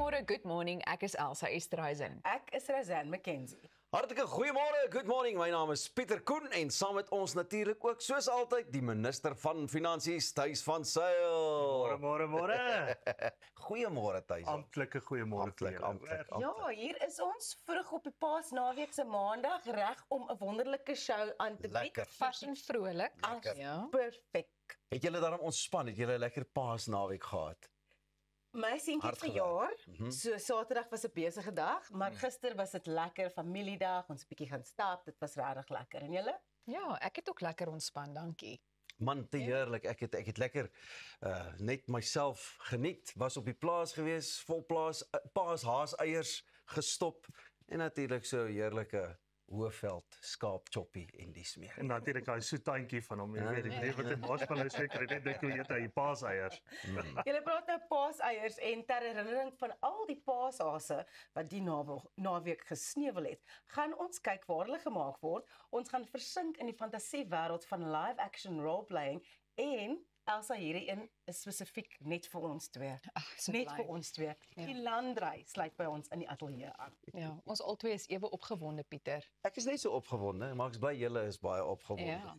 Goeiemôre, good morning. Ek is Elsa Esterhuizen. Ek is Razan McKenzie. Hartlike goeiemôre, good morning. My naam is Pieter Koen en saam met ons natuurlik ook soos altyd die minister van Finansies, Thys van Sail. Môre. Goeiemôre Thys. Amptelike goeiemôre. Amptelik. Ja, hier is ons vroeg op die Paasnaweek se Maandag reg om 'n wonderlike show aan te bied. Lekker. Vars en vrolik. Lekker. Ja. Perfek. Het julle daarom ontspan? Het julle 'n lekker Paasnaweek gehad? My seentjie Hard se gewerk. jaar, so Saterdag was 'n besige dag, maar gister was dit lekker familiedag, ons bietjie gaan stap, dit was regtig lekker. En julle? Ja, ek het ook lekker ontspan, dankie. Man, te heerlik. Ek het lekker net myself geniet. Was op die plaas gewees, vol paashaaseiers gestop en natuurlik so 'n heerlike Hoëveld skaapchoppie en dis meer. En natuurlik daai soetandjie van hom, jy weet, die lewe met marshmallows seker, net dink hoe eet hy paaseiers. Julle praat nou paaseiers en ter herinnering van al die paashase wat die naweek gesneuwel het, gaan ons kyk waar hulle gemaak word. Ons gaan versink in die fantasiewêreld van live action role playing en Elsa, hierdie een is spesifiek net vir ons twee. So Net bly. vir ons twee. Ja. Die landry sluit by ons in die ateljee aan. Ja, ons albei is ewe opgewonde, Pieter. Ek is net so opgewonde, maar ek's bly julle is baie opgewonde. Ja.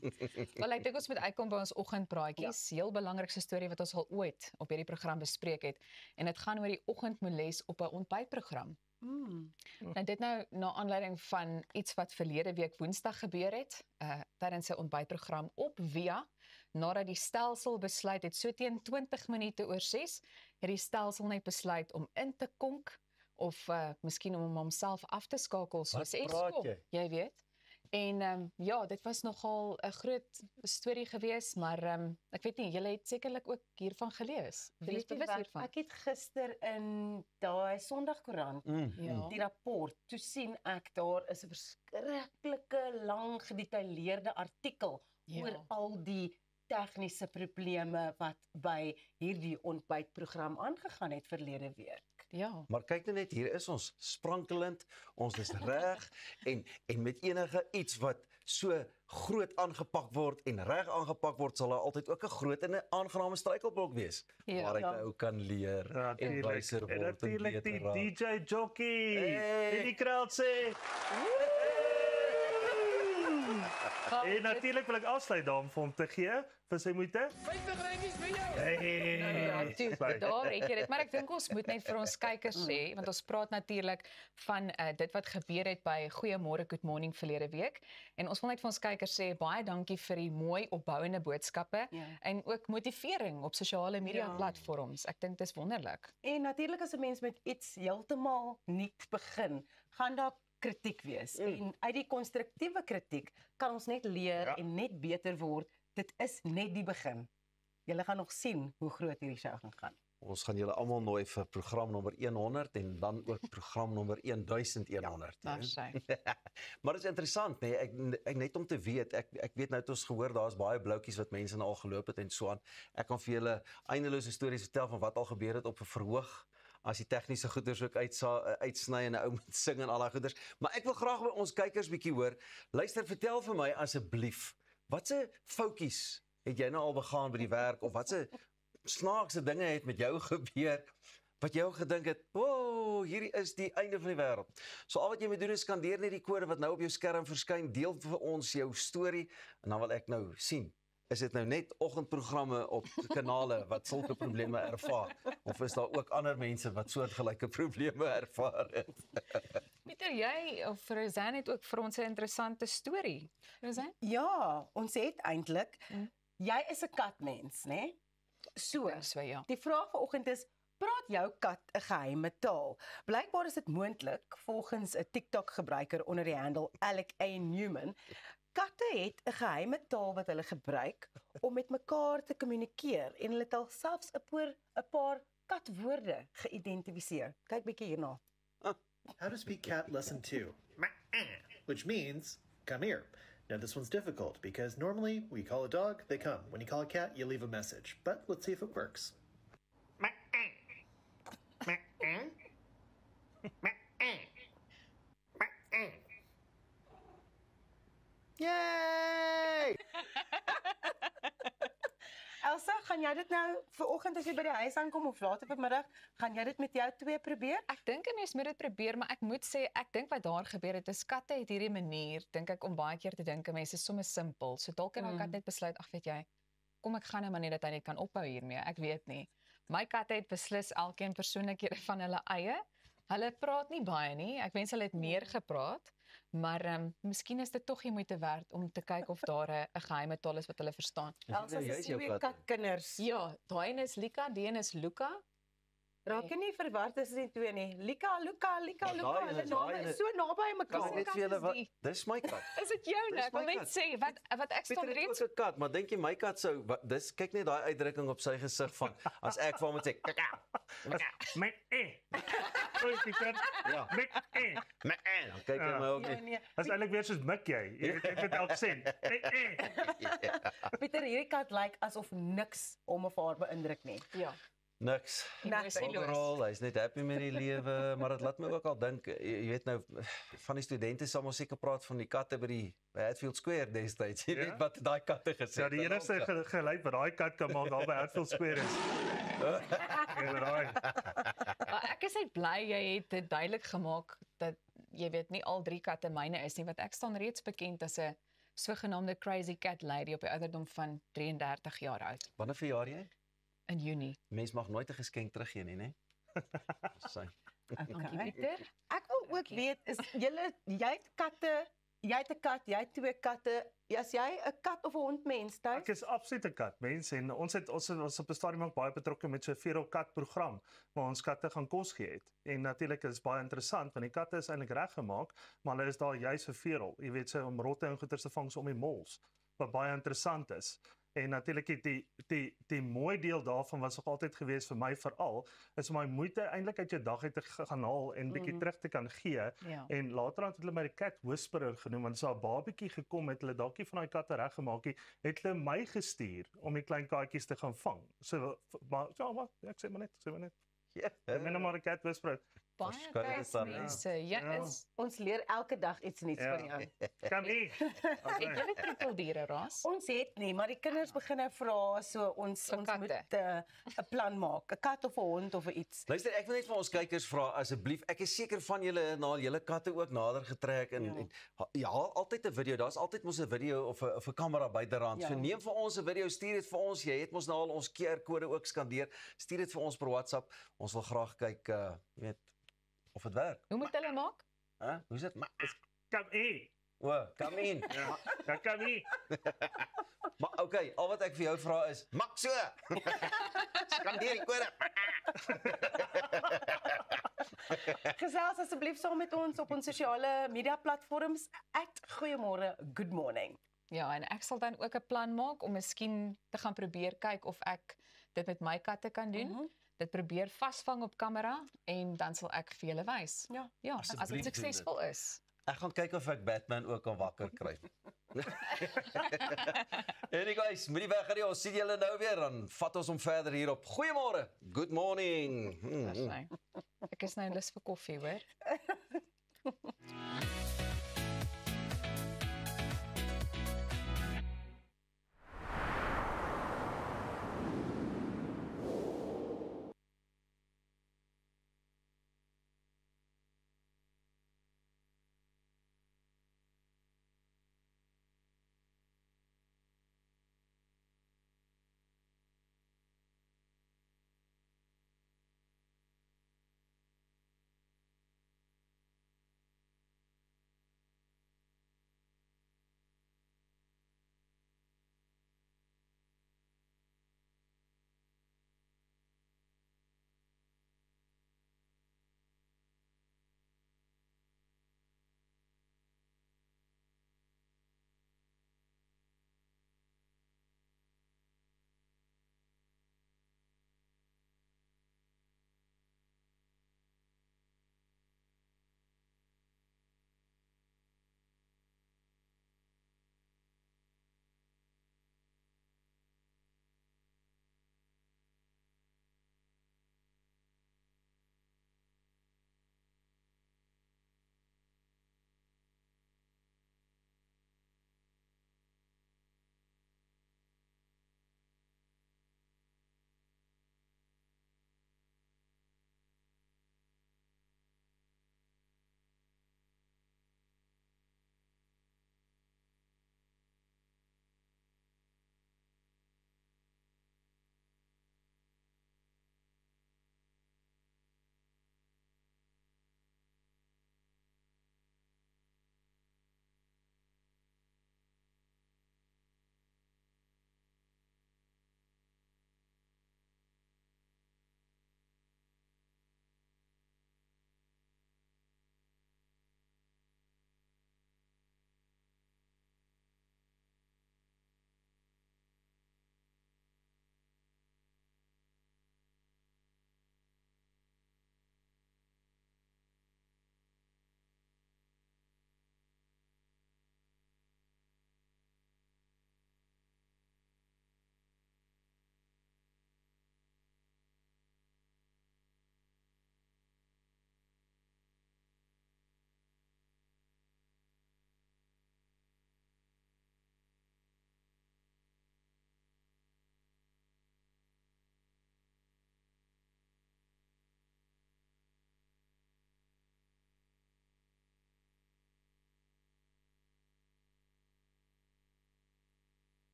Wel, ek dink ons moet uitkom by ons oggendpraatjies. Heel belangrikste storie wat ons al ooit op hierdie program bespreek het. En dit gaan oor die oggendmoles op 'n ontbytprogram. En dit nou na aanleiding van iets wat verlede week Woensdag gebeur het, tydens 'n ontbytprogram op Via, nadat die stelsel besluit het so teen 20 minute oor 6, het die stelsel net besluit om in te konk of miskien om homself af te skakel soos Wat praat Eskom, jy? jy weet. En ja, dit was nogal 'n groot storie geweest, maar ek weet nie, julle het sekerlik ook hiervan gelees. Julle is bewus hiervan. Ek het gister in daai Sondagkoerant Ja. die rapport, toe sien ek daar is 'n verskriklike lang gedetailleerde artikel Ja. oor al die tegniese probleme wat by hierdie ontbytprogram aangegaan het verlede week. Ja. Maar kyk nou net, hier is ons sprankelend, ons is reg en met enige iets wat so groot aangepak word en reg aangepak word, sal daar altyd ook 'n groot en 'n aangename struikelblok wees. Ja. Waar ek Ja. nou kan leer en wyser word En natuurlik die raak. DJ jockey. Hey. En die crowd sê. En natuurlik wil ek afsluit daarom vir hom te gee vir sy moeite. 50 randjies vir jou. Ja, toe, daar het jy dit, maar ek dink ons moet net vir ons kykers sê, want ons praat natuurlik van dit wat gebeur het by Goeiemôre Good Morning verlede week, en ons wil net vir ons kykers sê baie dankie vir die mooi opbouende boodskappe en ook motivering op sosiale media platforms. Ek dink dis wonderlik. En natuurlik as 'n mens met iets heeltemal nuut begin, gaan daar kritiek wees. En uit die konstruktiewe kritiek kan ons net leer en net beter word. Dit is net die begin. Julle gaan nog sien hoe groot hierdie show gaan. Ons gaan julle almal nooi vir program nommer 100 en dan ook program nommer 1100. Daar sy. Maar dit is interessant, nee, ek net om te weet, ek weet nou het ons gehoor daar's baie bloukies wat mense nou al geloop het en so aan. Ek kan vir julle eindelose stories vertel van wat al gebeur het op 'n verhoog as die tegniese goeders ook uitsny en 'n ou moet sing en al daai goeders. Maar ek wil graag by ons kykers bietjie hoor. Luister, vertel vir my asseblief, watse foutjies het jy nou al begaan by die werk of watse snaakse dinge het met jou gebeur wat jy ook gedink het, "Wow, hierdie is die einde van die wêreld." So al wat jy moet doen is skandeer net die kode wat nou op jou skerm verskyn, deel vir ons jou storie en dan wil ek nou sien, is dit nou net oggendprogramme op kanale wat sulke probleme ervaar of is daar ook ander mense wat soortgelyke probleme ervaar het? Pieter, jy of Razan het ook vir ons 'n interessante storie. Razan? Ja, ons het eintlik, jy is 'n katmens, né? So ja. Die vraag vanoggend is, praat jou kat 'n geheime taal? Blykbaar is dit moontlik volgens 'n TikTok gebruiker onder die handle Alec A. Newman. Katte het 'n geheime taal wat hulle gebruik om met mekaar te kommunikeer en hulle het al selfs 'n paar katwoorde geïdentifiseer. Kyk bietjie hierna. How to speak cat lesson 2, which means come here. Now this one's difficult because normally we call a dog, they come. When you call a cat, you leave a message. But let's see if it works. Yay! Elsa, gaan jy dit nou vanoggend as jy by die huis aankom of later vanmiddag, gaan jy dit met jou twee probeer? Ek dink 'n mens moet dit probeer, maar ek moet sê ek dink wat daar gebeur het is katte het hierdie manier, dink ek om baie keer te dink 'n mens is sommer simpel. So dalk het daai kat net besluit, ag weet jy, kom ek gaan nou maar net dat hy net kan ophou hiermee. Ek weet nie. My katte het beslis elkeen persoonlikhede van hulle eie. Hulle praat nie baie nie. Ek wens hulle het meer gepraat, maar miskien is dit tog die moeite werd om te kyk of daar 'n geheime taal is wat hulle verstaan. Elsa se twee katkinders. Ja, daai een is Lika, die een is Luka. Raak jy nie verward tussen die twee nie. Lika, Luka, Lika, Maar Luka. daai Hulle is- name daai is so naby aan Kan ek mekaar. net vir julle wat dis my kat. Is dit jou nou? Ek wil my net kat. sê wat ek staan Pieter het reeds ook 'n kat, maar dink jy my kat sou dis kyk net daai uitdrukking op sy gesig van as ek vir hom moet sê kakao. Met Oei, Pieter. Ja. Met Dan kyk hy my ook Ja, nie. nee. Dit is eintlik weer soos mik jy. Jy weet dit met aksent. Pieter, hierdie kat lyk asof niks om of haar beïndruk nie. ja. Niks. Emosieloos. Overal, hy's net happy met die lewe, maar dit laat my ook al dink, jy weet nou van die studente sal mos seker praat van die katte by Hatfield Square destyds. Jy Ja? weet wat daai katte gesê Ja, die enigste geluid wat daai kat kan maak daar by Hatfield Square is. Ja, daai. Maar ek is net bly jy het dit duidelik gemaak dat jy weet nie al 3 katte myne is nie, want ek staan reeds bekend as 'n sogenaamde crazy cat lady op die ouderdom van 33 jaar oud Wanneer verjaar jy? in Junie. Mens mag nooit 'n geskenk teruggee nie, né? Sy. Dankie Pieter. Ek wil ook weet is jy het katte, jy het 'n kat, jy het twee katte. As jy 'n kat of 'n hond mens tuis? Ek is absoluut 'n katmens en ons op 'n stadium ook baie betrokke met so 'n feral kat program waar ons katte gaan kos gee het. En natuurlik is baie interessant want die katte is eintlik reggemaak, maar hulle is daar juis vir feral. Jy weet so om rotte en goeie te vang so om die mols wat baie interessant is. En natuurlik die mooi deel daarvan was nog altyd gewees vir my veral is om my moeite eintlik uit jou dag uit te gaan haal en bietjie terug te kan gee. Ja. En later aan het hulle my die cat whisperer genoem want so 'n babietjie gekom het hulle dalkie van daai katte reggemaak het hulle my gestuur om die klein katjies te gaan vang. So maar ja, maar ek sê maar net. Ja. Ek meen maar 'n cat whisperer. Baie Verskillende tyd staan, mense. Ja, Ja. is Ons leer elke dag iets nuuts Ja. van jou. Kom hier. het julle troeteldiere ras? Ons het nie, maar die kinders begin nou vra so ons Vir ons katte. moet 'n plan maak, 'n kat of 'n hond of iets. Luister, ek wil net vir ons kykers vra asseblief. Ek is seker van julle het na julle katte ook nader getrek en ja, altyd 'n video. Daar's altyd mos 'n video of 'n kamera byderhand. Ja. So neem vir ons 'n video, stuur dit vir ons. Jy het mos nou al ons QR-kode ook skandeer. Stuur dit vir ons per WhatsApp. Ons wil graag kyk, jy weet of dit werk. Hoe moet hulle maak? Hæ? Hoe's dit? Kom hier. O, come in. Ja, kom hier. Maar okay, al wat ek vir jou vra is, mak so. Skandeer die kode. Gesels asseblief saam met ons op ons sosiale media platforms @goeiemôre good morning. Ja, en ek sal dan ook 'n plan maak om miskien te gaan probeer kyk of ek dit met my katte kan doen. Dit probeer vasvang op kamera en dan sal ek vir julle wys. Ja. Ja, as Asseblief dit doen suksesvol is. Ek gaan kyk of ek Batman ook kan wakker kry. Anyway guys, moenie weggaan nie. Ons sien julle nou weer dan vat ons hom verder hier op. Goeiemôre. Good morning. Ek is nou lus vir koffie, hoor.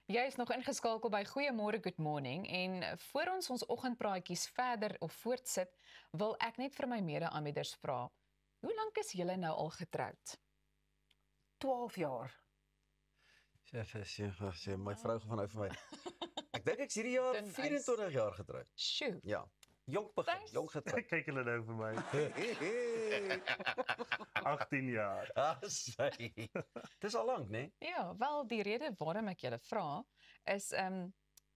Jy is nog ingeskakel by Goeiemôre Good Morning en voor ons oggendpraatjies verder of voortsit, wil ek net vir my mede-aanbieders vra, hoe lank is julle nou al getroud? 12 jaar. Sê, my vrou gaan nou vir my. Ek dink ek's hierdie jaar Dun ys. 24 jaar getroud. Sjoe. Ja. Jonk begin, Thanks. jonk getroud. Kyk hulle nou vir my. 18 jaar. Sy. Dis al lank, né? Ja, wel die rede waarom ek julle vra is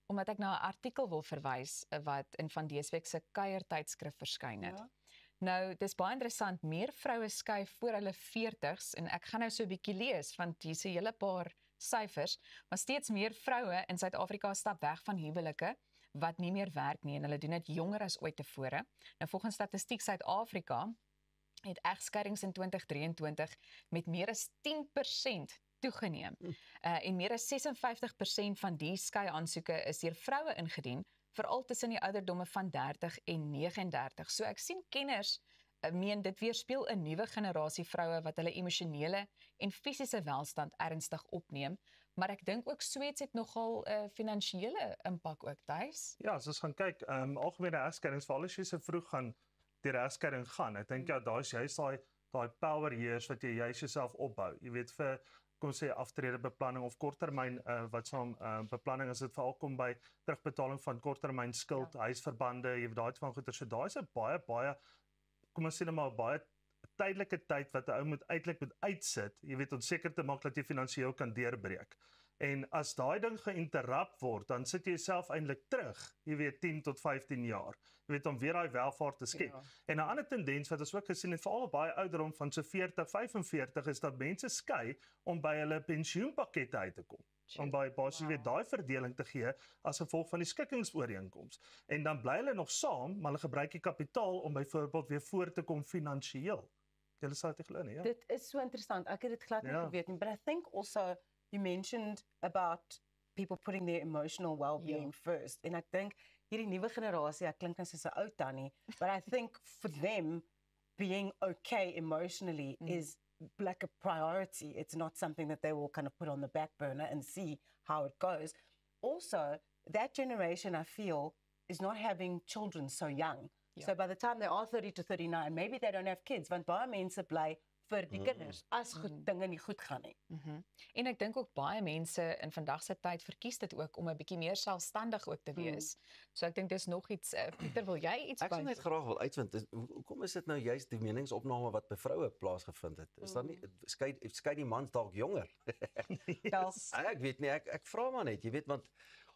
omdat ek na 'n artikel wil verwys wat in van dese week se kuiertydskrif verskyn het. Ja. Nou, dis baie interessant, meer vroue skei voor hulle 40s en ek gaan nou so 'n bietjie lees want hier's 'n hele paar syfers, maar steeds meer vroue in Suid-Afrika stap weg van huwelike wat nie meer werk nie en hulle doen dit jonger as ooit tevore. Nou volgens Statistiek Suid-Afrika het egskeidings in 2023 met meer as 10% toegeneem. En meer as 56% van die skei-aansoeke is deur vroue ingedien, veral tussen die ouderdomme van 30 en 39. So ek sien kenners meen dit weerspieël 'n nuwe generasie vroue wat hulle emosionele en fisiese welstand ernstig opneem, maar ek dink ook Sweets het nogal 'n finansiële impak ook, Thys. Ja, as ons gaan kyk, algemene egskeidings, veral as jy so vroeg gaan deur 'n egskeiding gaan. Ek dink ja, daar's juist daai power years wat jy juist jouself opbou. Jy weet vir kom sê aftredebeplanning of korttermyn wat saam beplanning as dit veral kom by terugbetaling van korttermyn skuld, huisverbande, jy weet daai van goeder. So daai is 'n baie kom ons sê net maar baie tydelike tyd wat 'n ou moet uitsit, jy weet om seker te maak dat jy finansiëel kan deurbreek. En as daai ding geïnterrupt word, dan sit jy jouself eintlik terug, jy weet 10 tot 15 jaar. Jy weet om weer daai welvaart te skep. Ja. En 'n ander tendens wat ons ook gesien het veral baie ouderdom van so 40, 45 is dat mense skei om by hulle pensioenpakkette uit te kom. Om by basies weer daai verdeling te gee as gevolg van die skikkingsooreenkoms. En dan bly hulle nog saam, maar hulle gebruik die kapitaal om byvoorbeeld weer voor te kom finansiëel. Julle sou dit glo nie, ja? Dit is so interessant. Ek het dit glad nie Ja. geweet nie, but I think also you mentioned about people putting their emotional well-being first. En ek dink hierdie nuwe generasie, ek klink nou soos 'n ou tannie, but I think for them being okay emotionally is like a priority. It's not something that they will kind of put on the back burner and see how it goes. Also, that generation I feel is not having children so young. Ja. So by the time they are 30 to 39, maybe they don't have kids, want baie mense bly vir die kinders as goed dinge nie goed gaan nie. En ek dink ook baie mense in vandag se tyd verkies dit ook om 'n bietjie meer selfstandig ook te wees. So ek dink dis nog iets Pieter, wil jy iets Ek sou net graag wil uitvind, hoekom is dit nou juist die meningsopname wat by vroue plaasgevind het? Is daar nie skei die mans dalk jonger? Dalk. Ek weet nie, ek vra maar net, jy weet, want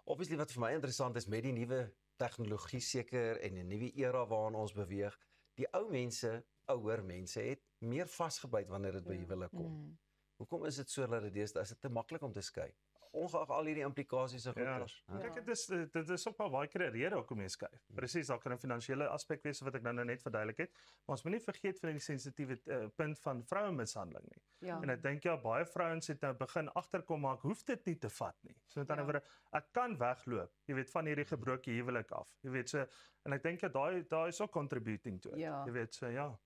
obviously wat vir my interessant is met die nuwe tegnologie seker en 'n nuwe era waarna ons beweeg, die ouer mense het meer vasgebyt wanneer dit by huwelik kom. Hoekom is dit so dat dit deesdae is dit te maklik om te skei? Ongeag al hierdie implikasies en goeters. Kyk, dit is ook maar baie keer 'n rede hoekom jy skei. Presies, daar kan 'n finansiële aspek wees wat ek nou net verduidelik het, maar ons moenie vergeet van die sensitiewe punt van vrouemishandeling nie. Ja. En ek dink ja, baie vrouens het nou begin agterkom maar ek hoef dit nie te vat nie. So met ander woorde, ek kan wegloop, jy weet, van hierdie gebroke huwelik af. Jy weet so, en ek dink ja, daai is ook contributing to it. Ja. Jy weet so ja.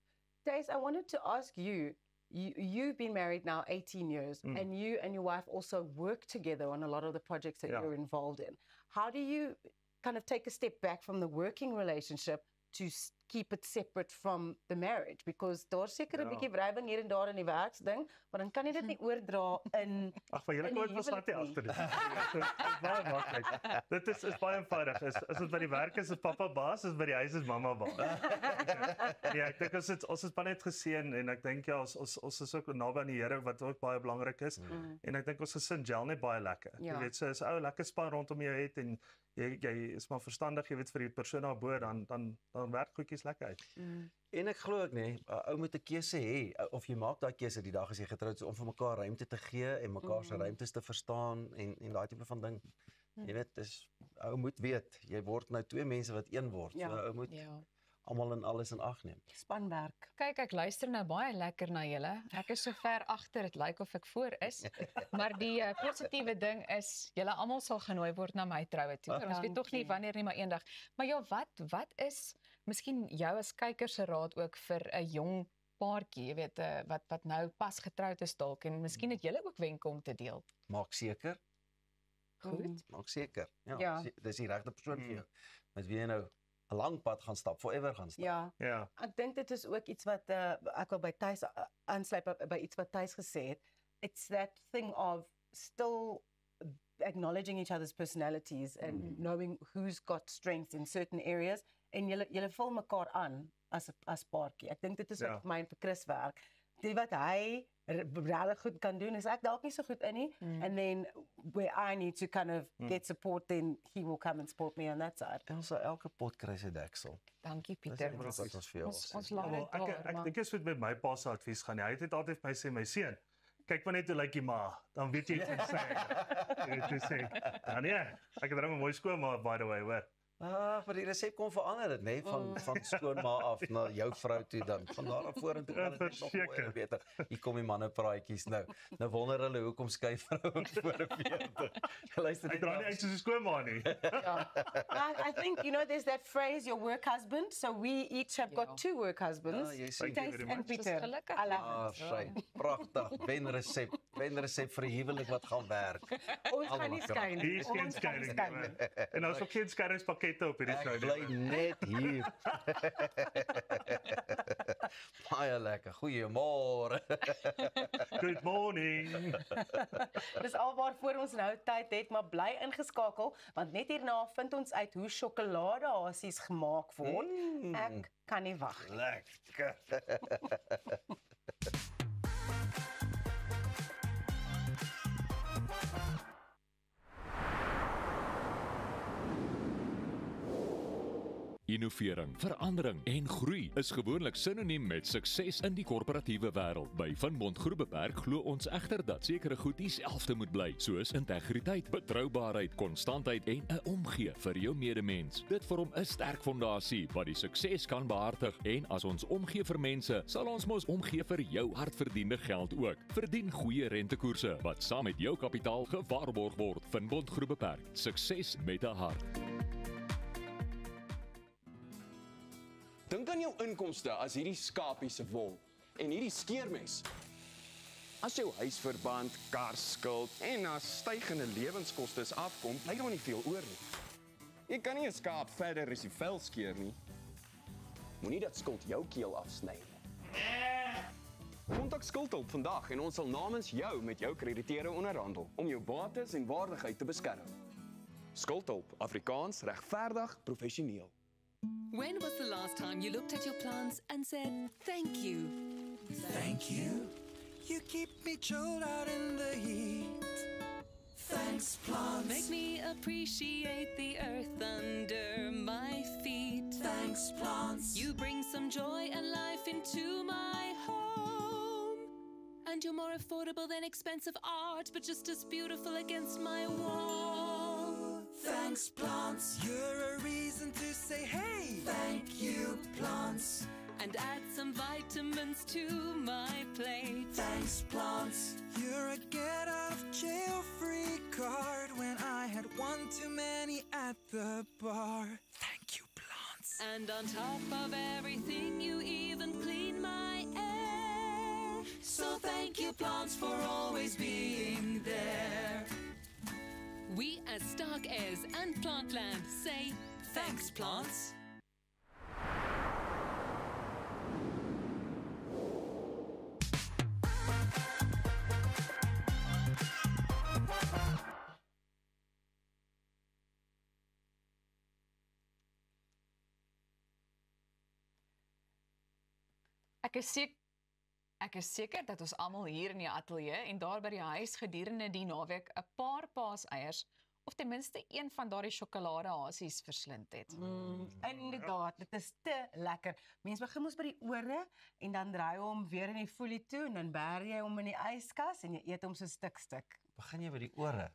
Days, I wanted to ask you, you've been married now 18 years, and you and your wife also work together on a lot of the projects that Yeah. you're involved in. How do you kind of take a step back from the working relationship to keep it separate from the marriage? Because daar's seker 'n Ja. bietjie wrywing hier en daar in die werksding, maar dan kan jy dit nie oordra in Ag, vir julle in die nooit was huwelik net nie. agter dit. Dis baie maklik. Dit is baie eenvoudig. As dit by die werk is pappa baas, is by die huis is mamma baas. Ja, ek dink ons het baie net geseën en ek dink ja, ons is ook naby aan die Here wat ook baie belangrik is. En ek dink ons gesin gel net baie lekker. Ja. Jy weet, so as ou lekker span rondom jou het en jy is maar verstandig, jy weet vir die persoon daarbo dan werk goedjies lekker uit. En ek glo ook nê, 'n ou moet 'n keuse hê of jy maak daai keuse die dag as jy getroud is om vir mekaar ruimte te gee en mekaar se ruimtes te verstaan en daai tipe van ding. Jy weet, ou moet weet, jy word nou twee mense wat een word. Ja. So ou moet Ja. almal in alles in ag neem. spanwerk. Kyk, ek luister nou baie lekker na julle. Ek is so ver agter, dit lyk of ek voor is. Maar die positiewe ding is, julle almal sal genooi word na my troue toe. Ons weet tog nie Dankie. wanneer nie, maar eendag. Maar ja, wat is miskien jou as kyker se raad ook vir 'n jong paartjie, jy weet, wat nou pas getroud is dalk en miskien het julle ook wenke om te deel. Maak seker Goed. Maak seker. Ja, Ja. dis die regte persoon vir jou. Met wie jy nou 'n lang pad gaan stap, forever gaan stap. Ja. Ja. Ek dink dit is ook iets wat ek wil by Thys aansluit by iets wat Thys gesê het. It's that thing of still acknowledging each other's personalities and knowing who's got strengths in certain areas en julle vul mekaar aan as paartjie. Ek dink dit is wat vir my en vir Chris werk. Die wat hy regtig goed kan doen is ek dalk nie so goed in nie and then where I need to kind of get support then he will come and support me on that side. Ons elke pot kry sy deksel. Dankie Dis Pieter. net wat ons vir jou sê. Ons laat dit daar. Ek maar- dink is met my pa se advies gaan nie. Hy het net altyd vir my sê my seun, kyk maar net hoe lyk die ma, dan weet jy iets moet sê. Jy het sê. Ja nee, ek het nou 'n mooi skoonma by the way, hoor. Maar die resep kom verander dit, nê, van skoonma af na jou vrou toe dan. Van daar af vorentoe gaan dit net nog Verseker. beter. Hier kom die mannepraatjies nou. Nou wonder hulle hoekom skei vrouens voor 40. Luister Hy net. dra nie uit soos 'n skoonma nie. I think, there's that phrase, your work husband. So we each have got 2 work husbands. Ja, jy sê. Thank you Thys very en much. Pieter. Dis gelukkig. I love Ah, it. sy. Pragtig. Wenresep vir 'n huwelik wat gaan werk. Ons gaan nie skei nie. Hier is geen Ons gaan nie skeiding skei nie. nie. En daar's ook geen skeidingspakkette op hierdie show Ek bly nie. net hier. Baie lekker. Goeiemôre. Good morning. Dis alwaarvoor ons nou tyd het, maar bly ingeskakel want net hierna vind ons uit hoe sjokoladehasies gemaak word. Ek kan nie wag nie. Lekker. Innovering, verandering en groei is gewoonlik sinoniem met sukses in die korporatiewe wêreld. By Van Bont Groep Beperk glo ons egter dat sekere goed dieselfde moet bly, soos integriteit, betroubaarheid, konstantheid en 'n omgee vir jou medemens. Dit vorm 'n sterk fondasie wat die sukses kan behartig en as ons omgee vir mense, sal ons mos omgee vir jou hardverdiende geld ook. Verdien goeie rentekoerse wat saam met jou kapitaal gewaarborg word. Van Bont Groep Beperk, sukses met 'n hart. Dink aan jou inkomste as hierdie skapie se wol en hierdie skeermes. As jou huisverband, karskuld en as stygende lewenskoste afkom, bly daar nie veel oor nie. Jy kan nie 'n skaap verder as die vel skeer nie. Moenie dat skuld jou keel afsny nie. Kontak Skuldhulp vandag en ons sal namens jou met jou krediteure onderhandel om jou bates en waardigheid te beskerm. Skuldhulp, Afrikaans, regverdig, professioneel. When was the last time you looked at your plants and said, thank you? Thank you. You keep me chilled out in the heat. Thanks, plants. Make me appreciate the earth under my feet. Thanks, plants. You bring some joy and life into my home. And you're more affordable than expensive art, but just as beautiful against my wall. Thanks, plants. You're a reason to say, hey, thank you, plants. And add some vitamins to my plate. Thanks, plants. You're a get out of jail free card when I had one too many at the bar. Thank you, plants. And on top of everything, you even clean my air. So thank you, plants, for always being there. We as Stark Airs and Plantland say, thanks, plants. Ek is seker dat ons almal hier in die ateljee en daar by die huis gedurende die naweek 'n paar paaseiers of ten minste een van daardie sjokoladehasies verslind het. Inderdaad, dit is te lekker. Mense begin mos by die ore en dan draai jy hom weer in die folie toe en dan berg jy hom in die yskas en jy eet hom so stuk. Begin jy by die ore?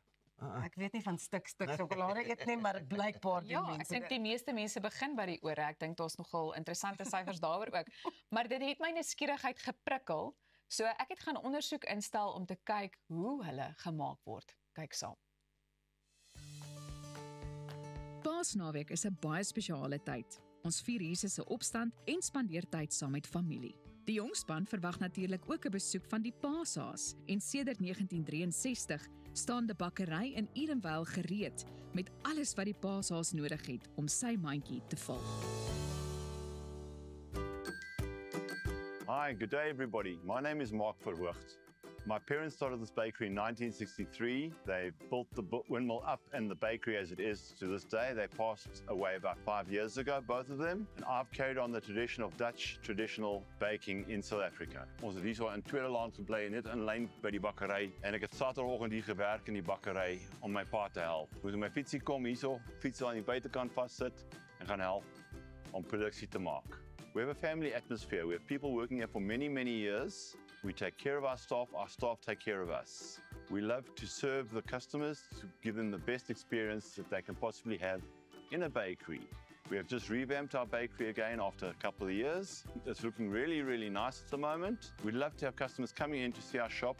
Ek weet nie van stuk sjokolade eet nie, maar blykbaar doen Ja, ek mense dink die meeste mense begin by die ore. Ek dink daar's nogal interessante syfers daaroor ook. Maar dit het my nuuskierigheid geprikkel. So ek het gaan ondersoek instel om te kyk hoe hulle gemaak word. Kyk saam. Paasnaweek is 'n baie spesiale tyd. Ons vier Jesus se opstand en spandeer tyd saam met familie. Die jongspan verwag natuurlik ook 'n besoek van die paashaas en sedert 1963 staan die bakkery in Edenvale gereed met alles wat die paashaas nodig het om sy mandjie te vul. Hi, good day everybody. My name is Mark Verhoogd. My parents started this bakery in 1963. They built the windmill up and the bakery as it is to this day. They passed away about 5 years ago, both of them. And I've carried on the tradition of Dutch traditional baking in South Africa. Ons het hier so in tweede land gebly, net in lyn by die bakkery. En ek het Saterdagoggend hier gewerk in die bakkery om my pa te help. Moet my fietsie kom hierso, fiets aan die buitekant vassit en gaan help om produksie te maak. We have a family atmosphere. We have people working here for many, many years. We take care of our staff take care of us. We love to serve the customers, to give them the best experience that they can possibly have in a bakery. We have just revamped our bakery again after a couple of years. It's looking really, really nice at the moment. We'd love to have customers coming in to see our shop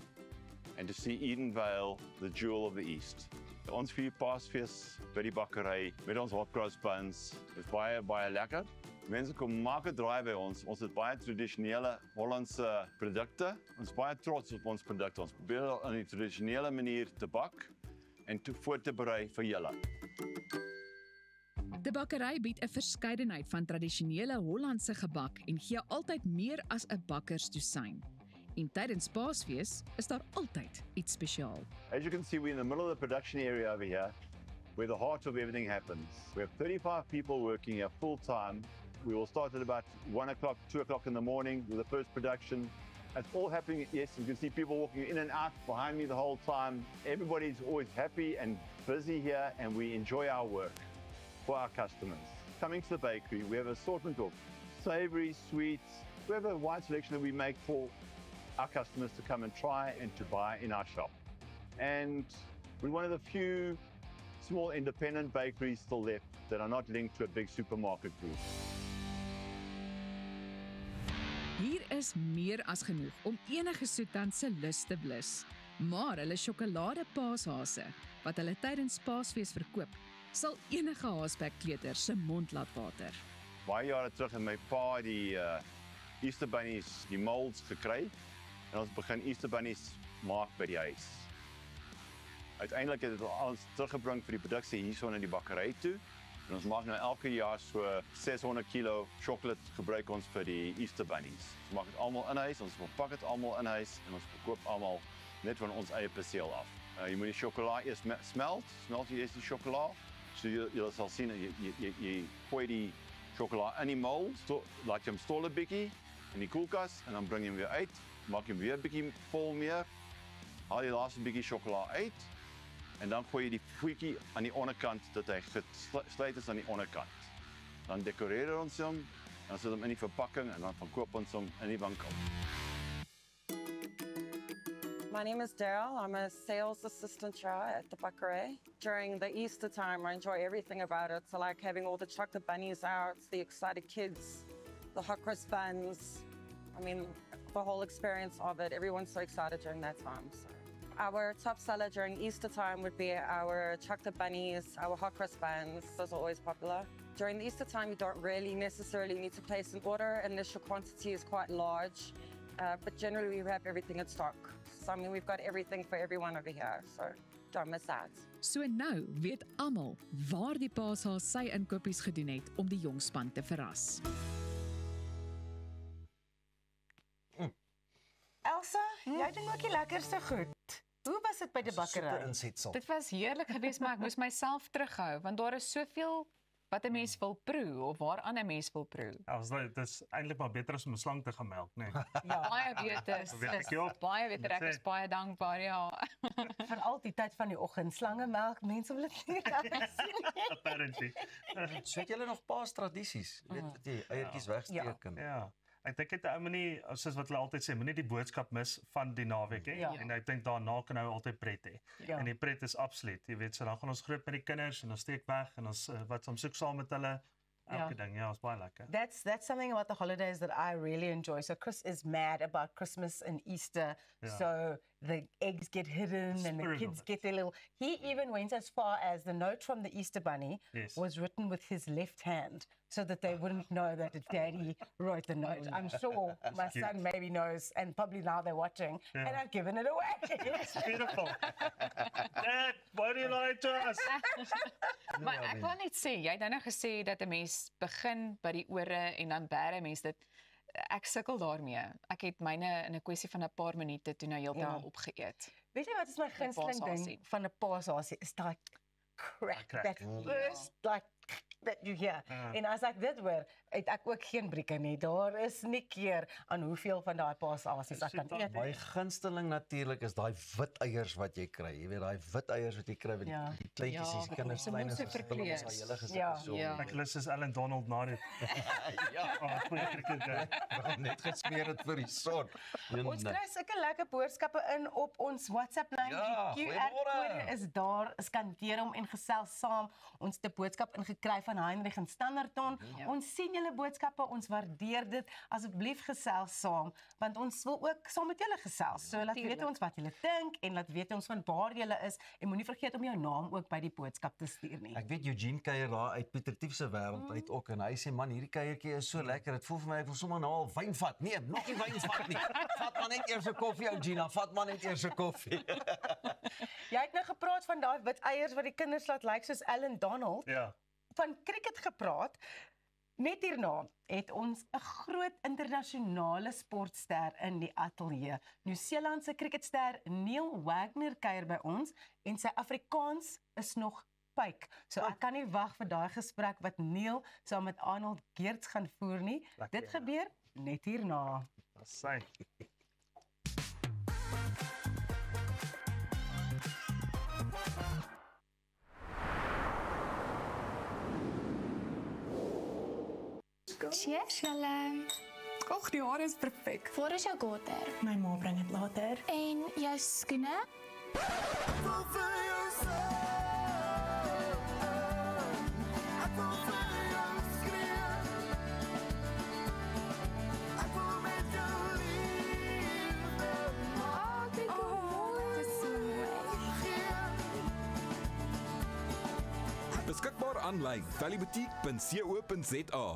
and to see Edenvale, the jewel of the East. Ons vier Paasfees by die bakkery met ons hot cross buns. Dit is baie lekker. Mense kom maak 'n draai by ons. Ons het baie tradisionele Hollandse produkte. Ons is baie trots op ons produkte. Ons probeer dit op 'n tradisionele manier te bak en voor te berei vir julle. Die bakkery bied 'n verskeidenheid van tradisionele Hollandse gebak en gee altyd meer as 'n bakkersdosyn. En tydens Paasfees is daar altyd iets spesiaal. As you can see, we're in the middle of the production area over here, where the heart of everything happens. We have 35 people working here full time. We will start at about 1 o'clock, 2 o'clock in the morning with the first production. It's all happening, yes, you can see people walking in and out behind me the whole time. Everybody's always happy and busy here, and we enjoy our work for our customers. Coming to the bakery, we have an assortment of savoury, sweets. We have a wide selection that we make for our customers to come and try and to buy in our shop. And we're one of the few small independent bakeries still left that are not linked to a big supermarket group. Hier is meer as genoeg om enige soetan se lus te blus. Maar hulle sjokolade paashase wat hulle tydens Paasfees verkoop, sal enige haasbekkleuter se mond laat water. Baie jare terug het my pa die Easter bunnies, die molds gekry en ons begin Easter bunnies maak by die huis. Uiteindelik het dit alles teruggebring vir die produksie hierso in die bakkery toe. En ons maak nou elke jaar so 600 kilo sjokolade gebruik ons vir die Easter bunnies. Ons maak dit almal in huis, ons verpak dit almal in huis en ons verkoop almal net van ons eie perseel af. Jy moet die sjokolade eers smelt jy eers die sjokolade. So jy sal sien, jy gooi die sjokolade in die mold, laat jy hom stol 'n bietjie in die koelkas en dan bring jy hom weer uit, maak jy hom weer 'n bietjie vol meer, haal jy laaste bietjie sjokolade uit. En dan gooi jy die voetjie aan die onderkant dat hy gesluit is aan die onderkant. Dan dekoreer ons hom, dan sit hom in die verpakking en dan verkoop ons hom in die winkel. My name is Daryl. I'm a sales assistant at the bakkery. During the Easter time, I enjoy everything about it. So like having all the chocolate bunnies out, the excited kids, the hot cross buns. I mean, the whole experience of it. Everyone's so excited during that time. So. Our top seller during Easter time would be our chocolate bunnies, our hot cross buns. Those are always popular. During the Easter time, you don't really necessarily need to place an order unless your quantity is quite large. But generally, we have everything in stock. So, I mean, we've got everything for everyone over here. So, don't miss that. So nou weet almal waar die paashaas sy inkopies gedoen het om die jongspan te verras. Elsa, jy doen ook die lekkerste goed. Hoe was dit by die bakkery? Super insetsel. Dit was heerlik geweest, maar ek moes myself terughou want daar is soveel wat 'n mens wil proe of waaraan 'n mens wil proe. Ja, dit is eintlik maar beter as om 'n slang te gaan melk, nee. Ja, baie beter. Baie beter. Ek is baie dankbaar, ja. Veral die tyd van die oggend, slange melk, mense wil dit nie sien nie. Apparently. So het julle nog paastradisies, weet wat jy eiertjies wegsteek en ja. Ek dink dit 'n ou manier, soos wat hulle altyd sê, moenie die boodskap mis van die naweek hè. Ja. En ek dink daarna kan nou altyd pret hê. Ja. En die pret is absoluut, jy weet, so dan gaan ons groot met die kinders en ons steek weg en ons wat ons soek saam met hulle. Elke ding, ja, is baie lekker. That's something about the holidays that I really enjoy. So Chris is mad about Christmas and Easter. Yeah. So the eggs get hidden and the Spirit kids of get their little. He even went as far as the note from the Easter Bunny Yes. was written with his left hand so that they wouldn't know that Daddy wrote the note. I'm sure my Cute. son maybe knows, and probably now they're watching, and I've given it away. It's beautiful. Dad, why do you lie to us? Maar ek wil net sê, jy het nou gesê dat 'n mens begin by die ore en dan bære mens dit. Ek sukkel daarmee. Ek het myne in 'n kwessie van 'n paar minute toe nou heeltemal opgeëet. Weet jy wat is my gunsteling ding van 'n paashasie? Is daai crack, that first like that you hear. En as ek dit hoor, het ek ook geen brieke nie. Daar is nie keer aan hoeveel van daai paashasies ek kan eet. My gunsteling natuurlik is daai wit eiers wat jy kry. Jy weet daai wit eiers wat jy kry met die kleintjies, die kinders klein is. Ek lus is Ellen Donald na dit. Net gesmeer het vir die son. Ons kry sulke lekker boodskappe in op ons WhatsApp-lyn. Die QR-kode is daar, skandeer hom en gesels saam. Ons het 'n boodskap ingekry van Heinrich in Standerton. Ons sien julle boodskappe, ons waardeer dit. Asseblief gesels saam, want ons wil ook saam met julle gesels. So laat weet ons wat julle dink en laat weet ons van waar julle is en moenie vergeet om jou naam ook by die boodskap te stuur nie. Ek weet Eugene kuier daar uit Pieter Tief se wêreld uit ook en hy sê man, hierdie kuiertjie is so lekker. Dit voel vir my ek wil sommer nou al wyn vat. Nee, nog nie wyn vat nie. Vat maar net eers 'n koffie, Eugene. Vat maar net eers 'n koffie. Jy het nou gepraat van daai wit eiers wat die kinders laat lyk soos Ellen Donald. Ja. Van cricket gepraat. Net hierna het ons 'n groot internasionale sportster in die ateljee. Nieu-Seelandse cricketster Neil Wagner kuier by ons en sy Afrikaans is nog pyk. So ek kan nie wag vir daai gesprek wat Neil saam met Arnold Geerts gaan voer nie. Lekker, Dit gebeur net hierna. Dis sy. Cheers, julle. Och, die hare is perfek. Waar is jou gater? My ma bring dit later. En jou skoene? Beskikbaar aanlyn valleyboutiek.co.za.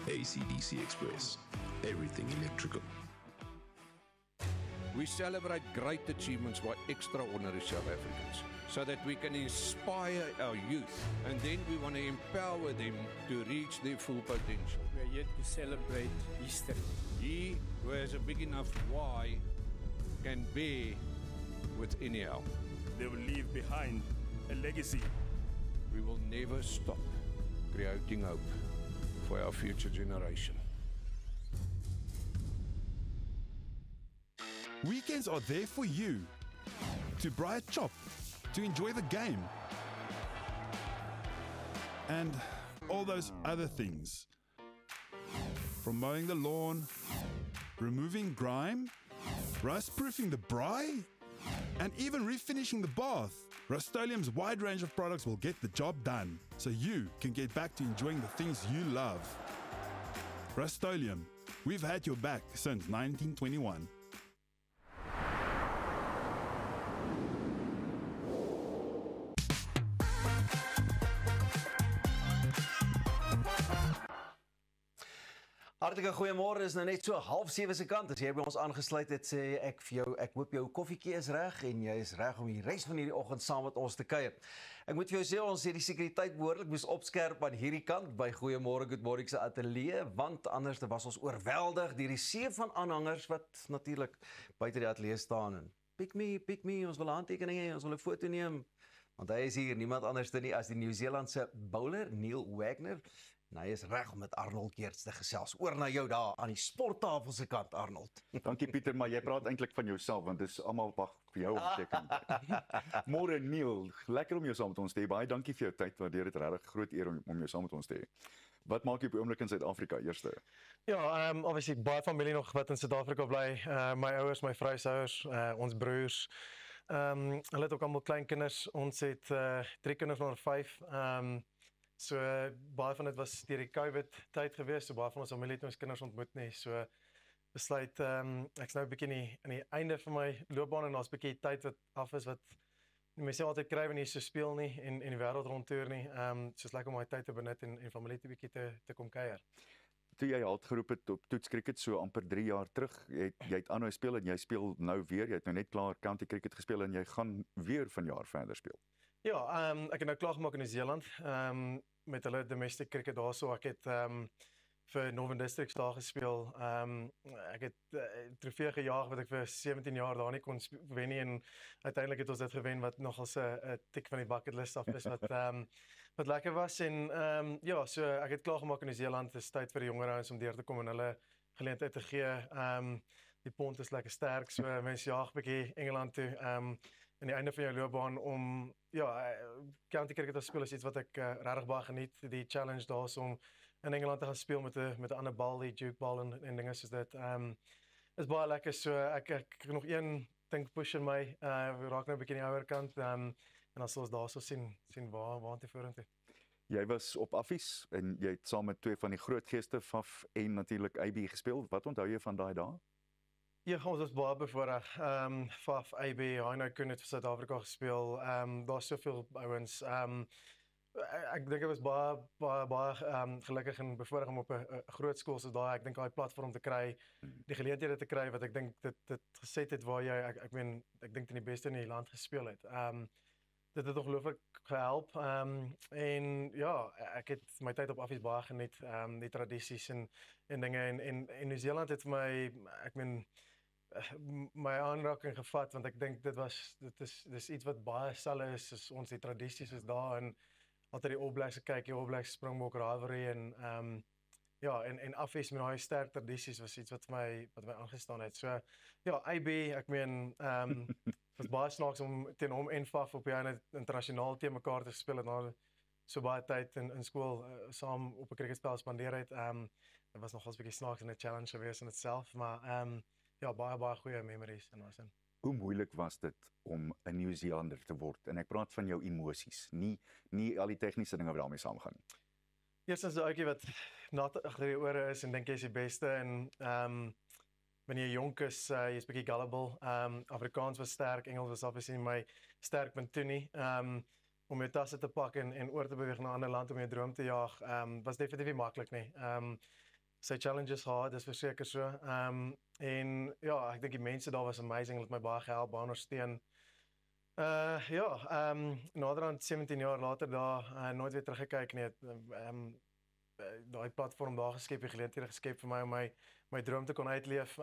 AC/DC Express, everything electrical. We celebrate great achievements by extraordinary South Africans so that we can inspire our youth and then we want to empower them to reach their full potential. We are here to celebrate history. He who has a big enough why can bear with any help. They will leave behind a legacy. We will never stop creating hope for our future generation. Weekends are there for you. To braai 'n chop, to enjoy the game. And all those other things. From mowing the lawn, removing grime, rust-proofing the braai, and even refinishing the bath. Rust-Oleum's wide range of products will get the job done, so you can get back to enjoying the things you love. Rust-Oleum, we've had your back since 1921. Hartlike goeiemôre, is nou net so 6:30 se kant. As jy by ons aangesluit het, sê ek vir jou, ek hoop jou koffietjie is reg en jy is reg om die res van hierdie oggend saam met ons te kuier. Ek moet vir jou sê, ons het die sekuriteit behoorlik moes opskerp aan hierdie kant by Goeiemôre Good Morning se ateljee, want anders was ons oorweldig deur die see van aanhangers wat natuurlik buite die ateljee staan en pick me, ons wil 'n handtekening hê, ons wil 'n foto neem. Want hy is hier niemand anders nie as die Nieu-Seelandse bowler Neil Wagner. En hy is reg om met Arnold Geerts te gesels. Oor na jou daar aan die sporttafel se kant, Arnold. Dankie Pieter, maar jy praat eintlik van jouself want dis almal wag vir jou om te kyk. Môre Neil, lekker om jou saam met ons te hê. Baie dankie vir jou tyd. Waardeer dit regtig, groot eer om jou saam met ons te hê. Wat maak jy op die oomblik in Suid-Afrika eerste? Ja, obviously baie familie nog wat in Suid-Afrika bly. My ouers, my vrou se ouers, ons broers. Hulle het ook almal klein kinders. Ons het 3 kinders onder 5. So baie van dit was deur die COVID tyd gewees. So baie van ons familie het ons kinders ontmoet nie. So besluit ek's nou 'n bietjie aan die einde van my loopbaan en daar's 'n bietjie tyd wat af is wat mense altyd kry wanneer jy so speel nie en die wêreld rondtoer nie. Soos lekker om my tyd te benut en familie 'n bietjie te kom kuier. Toe jy halt geroep het op toets cricket so amper 3 jaar terug, jy het aanhou speel en jy speel nou weer. Jy het nou net klaar county cricket gespeel en jy gaan weer vanjaar verder speel. Ja, ek het nou klaar gemaak in Nieu-Seeland met hulle domestic cricket daarso. Ek het vir Northern Districts daar gespeel. Ek het trofee gejaag wat ek vir 17 jaar daar nie kon wen nie en uiteindelik het ons dit gewen wat nogals 'n tik van die bucket list af is wat lekker was en ja, so ek het klaar gemaak in Nieu-Seeland. Dit is tyd vir die jonger ouens om deur te kom en hulle geleentheid te gee. Die pond is lekker sterk, so mense jaag 'n bietjie Engeland toe. In die einde van jou loopbaan om ja, county cricket te speel is iets wat ek regtig baie geniet. Die challenge daar's om in Engeland te gaan speel met 'n ander bal, die Duke bal en dinge soos dit. Is baie lekker. So ek nog een ding push in my. Raak nou 'n bietjie aan die ouer kant. En dan sal ons daarso sien waartoe vorentoe. Jy was op Affies en jy het saam met 2 van die groot geeste Faf en natuurlik AB gespeel. Wat onthou jy van daai dae? Ja, ons was baie bevoorreg. Faf, AB, Heino Kuhn het vir Suid-Afrika gespeel. Daar's soveel ouens. Ek dink ek was baie gelukkig en bevoorreg om op 'n groot skool soos daai, ek dink daai platform te kry, die geleenthede te kry wat ek dink dit geset het waar jy ek dink in die beste in die land gespeel het. Dit het ongelooflik gehelp. En ja, ek het my tyd op Affies baie geniet, die tradisies en dinge en Nieu-Seeland het vir my my aanraking gevat want ek dink dis iets wat baie selfde is soos ons die tradisies is daar en altyd die All Blacks kyk, die All Blacks Springbok rivalry en ja en Affies met daai sterk tradisies was iets wat my aangestaan het. So ja, AB, ek was baie snaaks om teen hom en Faf op die internasionaal teen mekaar te speel en na so baie tyd in skool saam op 'n cricketspel spandeer het. Dit was nogals 'n bietjie snaaks en 'n challenge geweest in itself, maar ja, baie goeie memories in daai sin. Hoe moeilik was dit om 'n Nieu-Seelander te word? En ek praat van jou emosies, nie al die tegniese dinge wat daarmee saamgaan nie. Eerstens 'n ouetjie wat nat agter die ore is en dink jy is die beste en wanneer jy jonk is, jy's bietjie gullible. Afrikaans was sterk, Engels was obviously my sterk punt toe nie. Om jou tasse te pak en oor te beweeg na 'n ander land om jou droom te jaag, was definitief nie maklik nie. Sy challenges hard, dis verseker so. En ja, ek dink die mense daar was amazing, het my baie gehelp, baie ondersteun. Naderhand 17 jaar later daar, nooit weer teruggekyk nie. Daai platform daar geskep, die geleenthede geskep vir my om my droom te kon uitleef,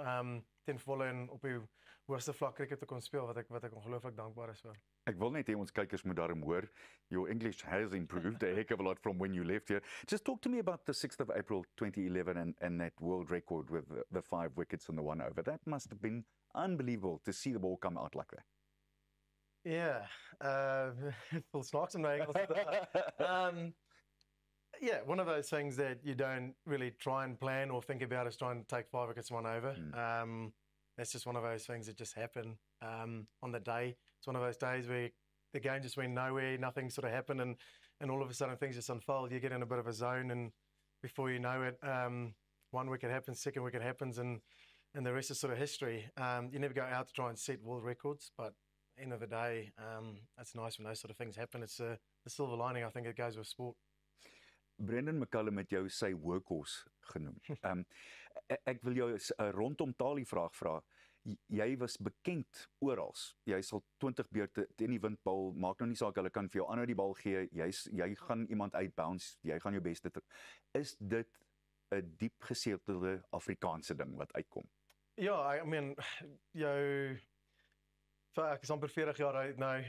ten volle en op die hoogste vlak cricket te kon speel wat ek ongelooflik dankbaar is vir. Ek wil net hê ons kykers moet daarom hoor, your English has improved a heck of a lot from when you left here. Just talk to me about the 6th of April 2011 and that world record with the 5 wickets and the 1 over. That must have been unbelievable to see the ball come out like that. Yeah, full snacks in my English. Yeah, one of those things that you don't really try and plan or think about is trying to take 5 wickets, 1 over. That's just one of those things that just happen on the day. It's one of those days where the game just went nowhere, nothing sort of happened, and all of a sudden things just unfold. You get in a bit of a zone, and before you know it, 1 wicket happens, 2nd wicket happens, and the rest is sort of history. You never go out to try and set world records, but end of the day, it's nice when those sort of things happen. It's the silver lining, I think it goes with sport. Brendan McCullum het jou sy workhorse genoem. Ek wil jou 'n rondom talie vraag vra. Jy was bekend oral. Jy sal 20 beurte teen die windbal, maak nou nie saak, hulle kan vir jou aanhou die bal gee. Jy gaan iemand uitbounce, jy gaan jou beste. Is dit 'n diep gesetelde Afrikaanse ding wat uitkom? Ja, I mean, ek is amper 40 jaar oud nou.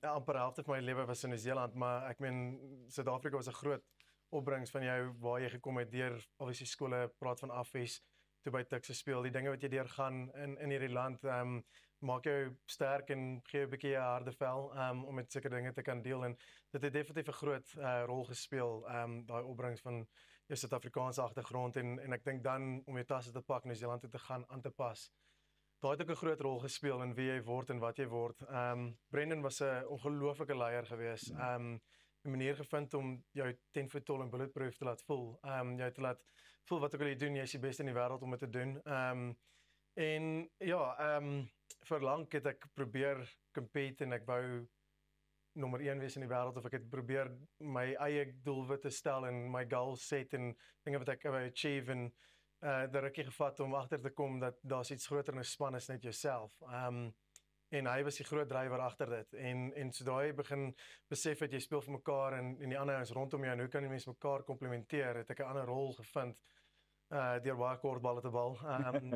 Amper helfte van my lewe was in Nieu-Seeland, maar ek meen Suid-Afrika was 'n groot opbrengs van jou waar jy gekom het deur obviously skole, praat van Afwes, toe by Tuks gespeel, die dinge wat jy deurgaan in hierdie land, maak jou sterk en gee 'n bietjie 'n harde vel om met sulke dinge te kan deel en dit het definitief 'n groot rol gespeel, daai opbrengs van jou Suid-Afrikaanse agtergrond en ek dink dan om jou tasse te pak, Nieu-Seeland toe te gaan, aan te pas. Daai het ook 'n groot rol gespeel in wie jy word en wat jy word. Brendan was 'n ongelooflike leier geweest. 'n manier gevind om jou 10 voet tall en bulletproof te laat voel. Jou te laat voel wat ook al jy doen, jy is die beste in die wêreld om dit te doen. En ja, vir lank het ek probeer compete en ek wou nommer 1 wees in die wêreld of ek het probeer my eie doelwitte stel en my goals set en dinge wat ek wou achieve en dat ek gevat om agter te kom dat daar's iets groter in 'n span as net jouself. En hy was die groot drywer agter dit en sodra jy begin besef dat jy speel vir mekaar en die ander ouens rondom jou en hoe kan die mense mekaar komplementeer, het ek 'n ander rol gevind deur baie kortballe te bal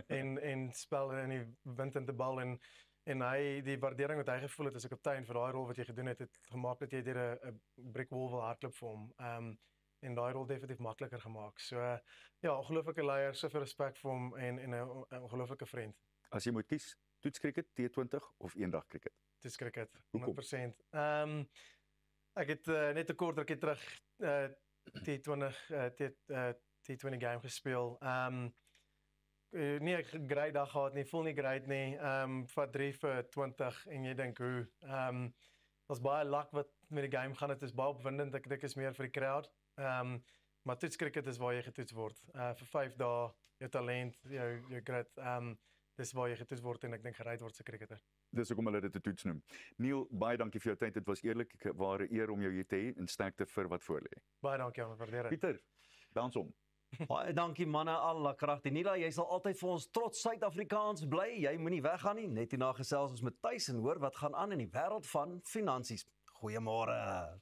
en spel in die wind in te bal en hy die waardering wat hy gevoel het as 'n kaptein vir daai rol wat jy gedoen het, het gemaak dat jy deur 'n brick wall wil hardloop vir hom. En daai rol definitief makliker gemaak. So ja, ongelooflike leier, soveel respek vir hom en 'n ongelooflike vriend. As jy moet kies, toetskriket, T20 of eendag kriket? Toetskriket, 100%. Ek het net 'n kort rukkie terug T20 game gespeel. Nie 'n great dag gehad nie, voel nie great nie. Vat 3 vir 20 en jy dink hoe. Daar's baie luck wat met die game gaan. Dit is baie opwindend. Ek dink is meer vir die crowd. Maar toetskriket is waar jy getoets word. Vir 5 dae, jou talent, jou grit, dis waar jy getoets word en ek dink gereid word se kriketer. Dis hoekom hulle dit 'n toets noem. Neil, baie dankie vir jou tyd. Dit was eerlik 'n ware eer om jou hier te hê en sterkte vir wat voorlê. Baie dankie aan, waardeer dit. Pieter, bounce om. Baie dankie manne, alla kragte. Nila, jy sal altyd vir ons trots Suid-Afrikaans bly. Jy moenie weggaan nie. Net hierna gesels ons met Tuis en hoor wat gaan aan in die wêreld van finansies. Goeiemôre.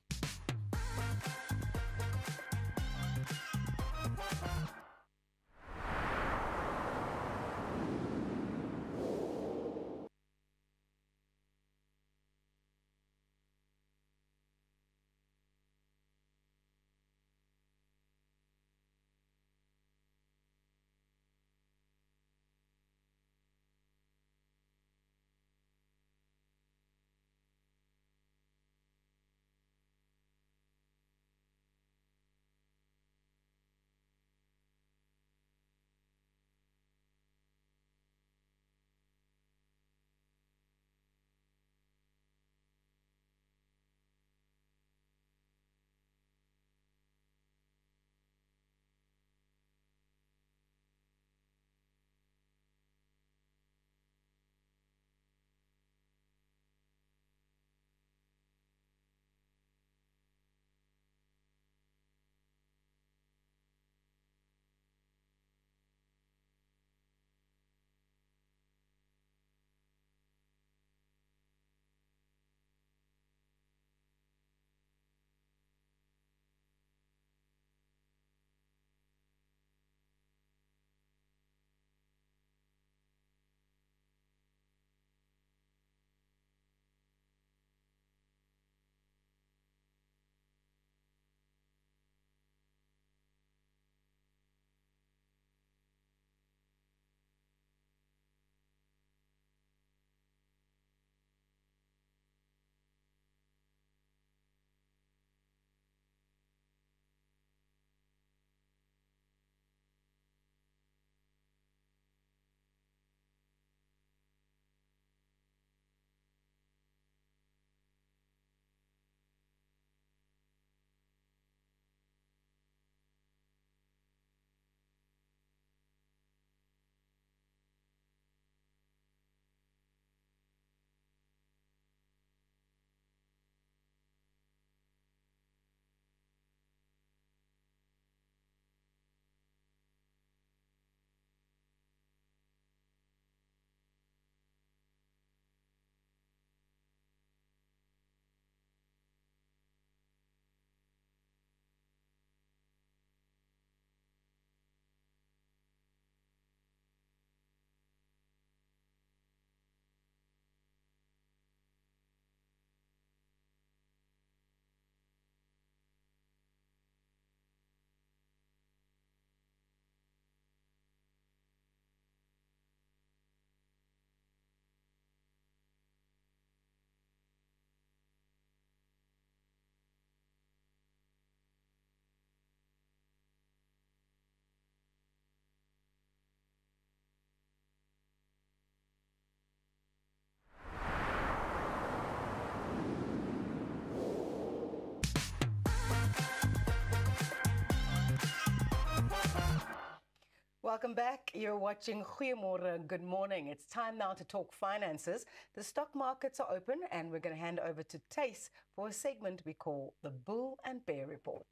welcome back. You're watching Goeiemorgen, good morning. It's time now to talk finances. The stock markets are open and we're going to hand over to Tace for a segment we call the Bull and Bear Report.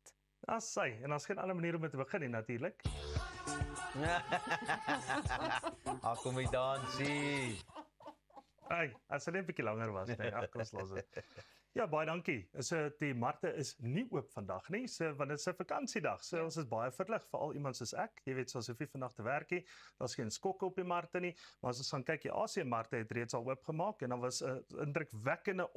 En as geen ander manier om te begin nie natuurlik. Kom jy dansie. As dit net 'n bietjie langer was, nee, kom ons los dit. Ja, baie dankie. Die markte is nie oop vandag nie, want dit is 'n vakansiedag. Ons is baie verlig, veral iemand soos ek. Jy weet, soos Sofie vandag te werk nie, daar's geen skokke op die markte nie, maar as ons gaan kyk, die Asië-markte het reeds al oopgemaak en dan was 'n indrukwekkende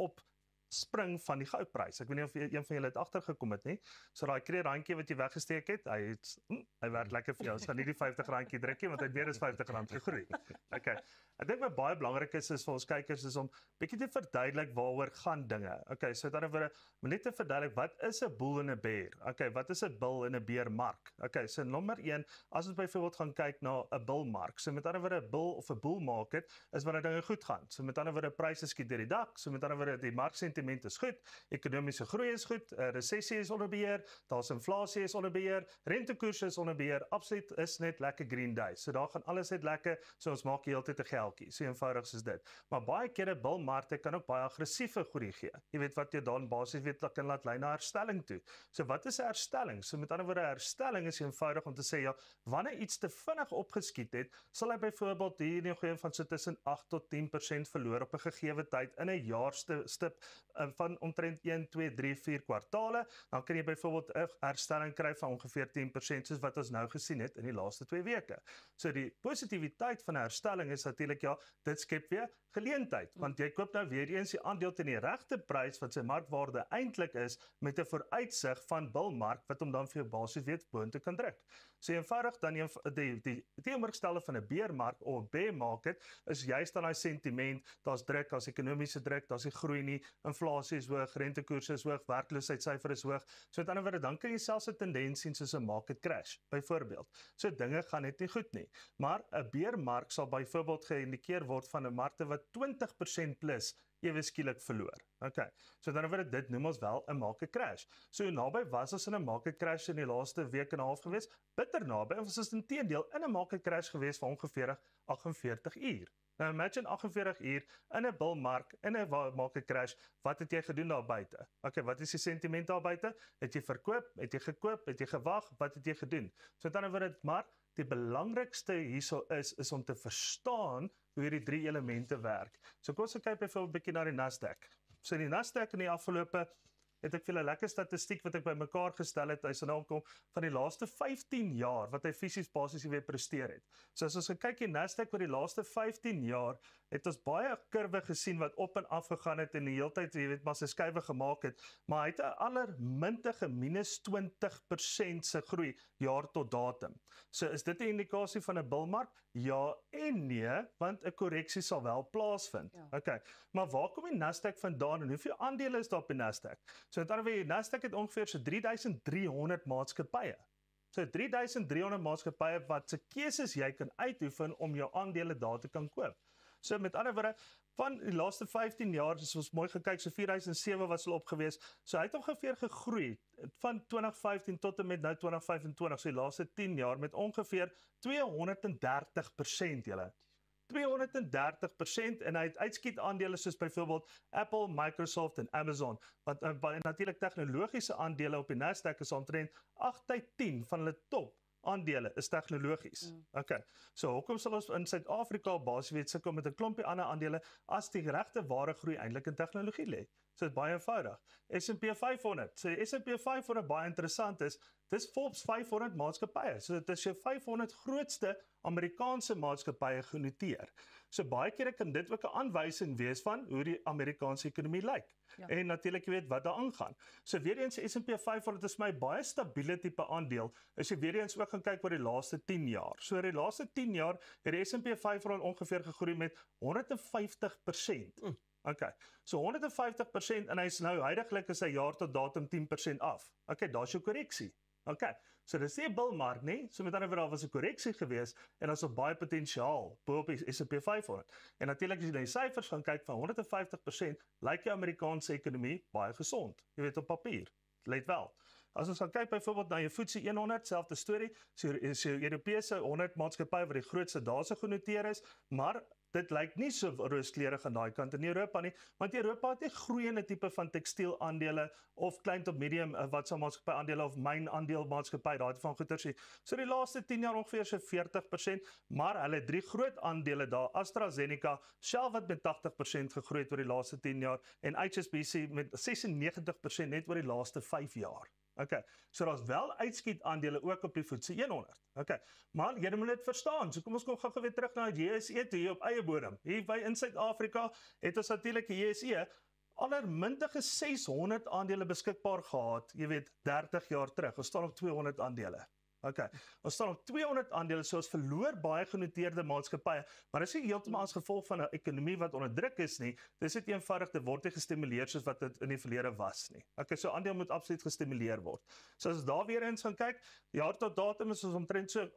spring van die goudprys. Ek weet nie of een van julle het agtergekom het nie. So daai kreerrandjie wat jy weggesteek het, hy werk lekker vir jou. Ons gaan nie die R50 druk nie want hy het weer eens R50 gegroei. Okay. Ek dink wat baie belangrik is vir ons kykers is om bietjie te verduidelik waaroor gaan dinge. Okay, so dan weer net te verduidelik wat is 'n bull en 'n bear? Okay, wat is 'n bull en 'n bear mark? Okay, so nommer 1, as ons byvoorbeeld gaan kyk na 'n bull mark. So met ander woorde 'n bull of 'n bull market is wanneer dinge goed gaan. So met ander woorde pryse skiet deur die dak. So met ander woorde die marksentiment is goed, ekonomiese groei is goed, resessie is onder beheer, daar's inflasie is onder beheer, rentekoerse is onder beheer, absoluut is net lekker green days. So daar gaan alles net lekker, so ons maak heeltyd 'n geldjie. So eenvoudig is dit. Maar baie kere bullmarkte kan ook baie aggressiewe groei gee. Jy weet wat jy dan basies kan laat lei na herstelling toe. So wat is 'n herstelling? So met ander woorde herstelling is eenvoudig om te sê ja, wanneer iets te vinnig opgeskiet het, sal hy byvoorbeeld hier in 'n geval van so tussen 8 tot 10% verloor op 'n gegeewe tyd in 'n jaarstip van omtrent 1, 2, 3, 4 kwartale, dan kan jy byvoorbeeld 'n herstelling kry van ongeveer 10% soos wat ons nou gesien het in die laaste 2 weke. So die positiwiteit van 'n herstelling is natuurlik ja, dit skep weer geleentheid, want jy koop nou weer eens die aandeel teen die regte prys wat sy markwaarde eintlik is met 'n vooruitsig van bullmark wat hom dan vir jou basies weer boontoe kan druk. So eenvoudig dan die teenoorgestelde van 'n beermark of 'n bear market is juist dan daai sentiment, daar's druk, daar's ekonomiese druk, daar's nie groei nie, inflasie is hoog, rentekoerse is hoog, werkloosheidssyfer is hoog. So met ander woorde dan kan jy selfs 'n tendens sien soos 'n market crash byvoorbeeld. So dinge gaan net nie goed nie. Maar 'n beermark sal byvoorbeeld geïndikeer word van 'n markte wat 20% plus ewe skielik verloor. Okay. So dan word dit noem ons wel 'n market crash. So naby was ons in 'n market crash in die laaste week en 'n half gewees, bitter naby, of is inteendeel in 'n market crash gewees vir ongeveer 48 uur. Nou imagine 48 uur in 'n bullmark, in 'n market crash, wat het jy gedoen daar buite? Okay, wat is die sentiment daar buite? Het jy verkoop? Het jy gekoop? Het jy gewag? Wat het jy gedoen? So dan word dit maar die belangrikste hierso is om te verstaan hoe hierdie 3 elemente werk. So kom ons kyk byvoorbeeld 'n bietjie na die Nasdaq. So die Nasdaq in die afgelope het ek vir 'n lekker statistiek wat ek bymekaar gestel het, hy sal nou kom van die laaste 15 jaar wat hy fisies basies weer presteer het. So as ons kyk die Nasdaq oor die laaste 15 jaar, het ons baie kurwe gesien wat op en af gegaan het en die heeltyd, jy weet, maar sy skuwe gemaak het, maar hy het 'n allermintige minus 20% se groei jaar tot datum. So is dit 'n indikasie van 'n bullmark? Ja en nee, want 'n korreksie sal wel plaasvind. Ja. Okay. Maar waar kom die Nasdaq vandaan en hoeveel aandele is daar op die Nasdaq? So met ander woorde, die Nasdaq het ongeveer so 3300 maatskappye. So 3300 maatskappye wat se keuses jy kan uitoefen om jou aandele daar te kan koop. So met ander woorde, van die laaste 15 jaar, as ons mooi gekyk, so 2007 was hulle op gewees, so hy het ongeveer gegroei van 2015 tot en met nou 2025, so die laaste 10 jaar met ongeveer 230% julle. 230% en hy het uitskiet aandele soos byvoorbeeld Apple, Microsoft en Amazon, wat natuurlik tegnologiese aandele op die Nasdaq is omtrent 8 uit 10 van hulle top aandele is tegnologies. Okay. So hoekom sal ons in Suid-Afrika basies weet sukkel met 'n klompie ander aandele as die regte ware groei eintlik in tegnologie lê? So dit is baie eenvoudig. S&P 500. So S&P 500 baie interessant is, dis Forbes 500 maatskappye. So dit is jou 500 grootste Amerikaanse maatskappye genoteer. So baie kere kan dit ook 'n aanwysing wees van hoe die Amerikaanse ekonomie lyk. Ja. En natuurlik jy weet wat daar aangaan. So weer eens S&P 500 is my baie stabiele tipe aandeel. As jy weer eens ook gaan kyk oor die laaste 10 jaar. So oor die laaste 10 jaar het die S&P 500 ongeveer gegroei met 150%. Okay. So 150% en hy's nou huidigelik is hy jaar tot datum 10% af. Okay, daar's jou korreksie. Okay. So dis nie 'n bullmark nie. So met ander woorde daar was 'n korreksie gewees en daar's op baie potensiaal bo op die S&P 500. En natuurlik as jy na die syfers gaan kyk van 150%, lyk die Amerikaanse ekonomie baie gesond. Jy weet op papier. Let wel. As ons gaan kyk byvoorbeeld na jou FTSE 100, selfde storie, is jou Europese 100 maatskappye wat die grootste daarse genoteer is, maar dit lyk nie so rooskleurig aan daai kant in Europa nie, want Europa het nie groeiende tipe van tekstielaandele of klein tot medium watsamaatsakappy aandele of myn aandeelmaatskappy, daai van goeder sê. So die laaste 10 jaar ongeveer so 40%, maar hulle het 3 groot aandele daar, AstraZeneca, Shell wat met 80% gegroei het oor die laaste 10 jaar en HSBC met 96% net oor die laaste 5 jaar. Okay, so daar's wel uitskiet aandele ook op die FTSE 100. Okay, maar jy moet dit verstaan. So kom ons gou weer terug na die JSE toe hier op eie bodem. Hier by in Suid-Afrika het ons natuurlik die JSE allermintige 600 aandele beskikbaar gehad, jy weet 30 jaar terug. Ons staan op 200 aandele. Okay, ons staan op 200 aandele, so ons verloor baie genoteerde maatskappye, maar dit is nie heeltemal as gevolg van 'n ekonomie wat onder druk is nie, dis net eenvoudig, dit word nie gestimuleer soos wat dit in die verlede was nie. Okay, so aandeel moet absoluut gestimuleer word. So as daar weer eens gaan kyk, jaar tot datum is ons omtrent so,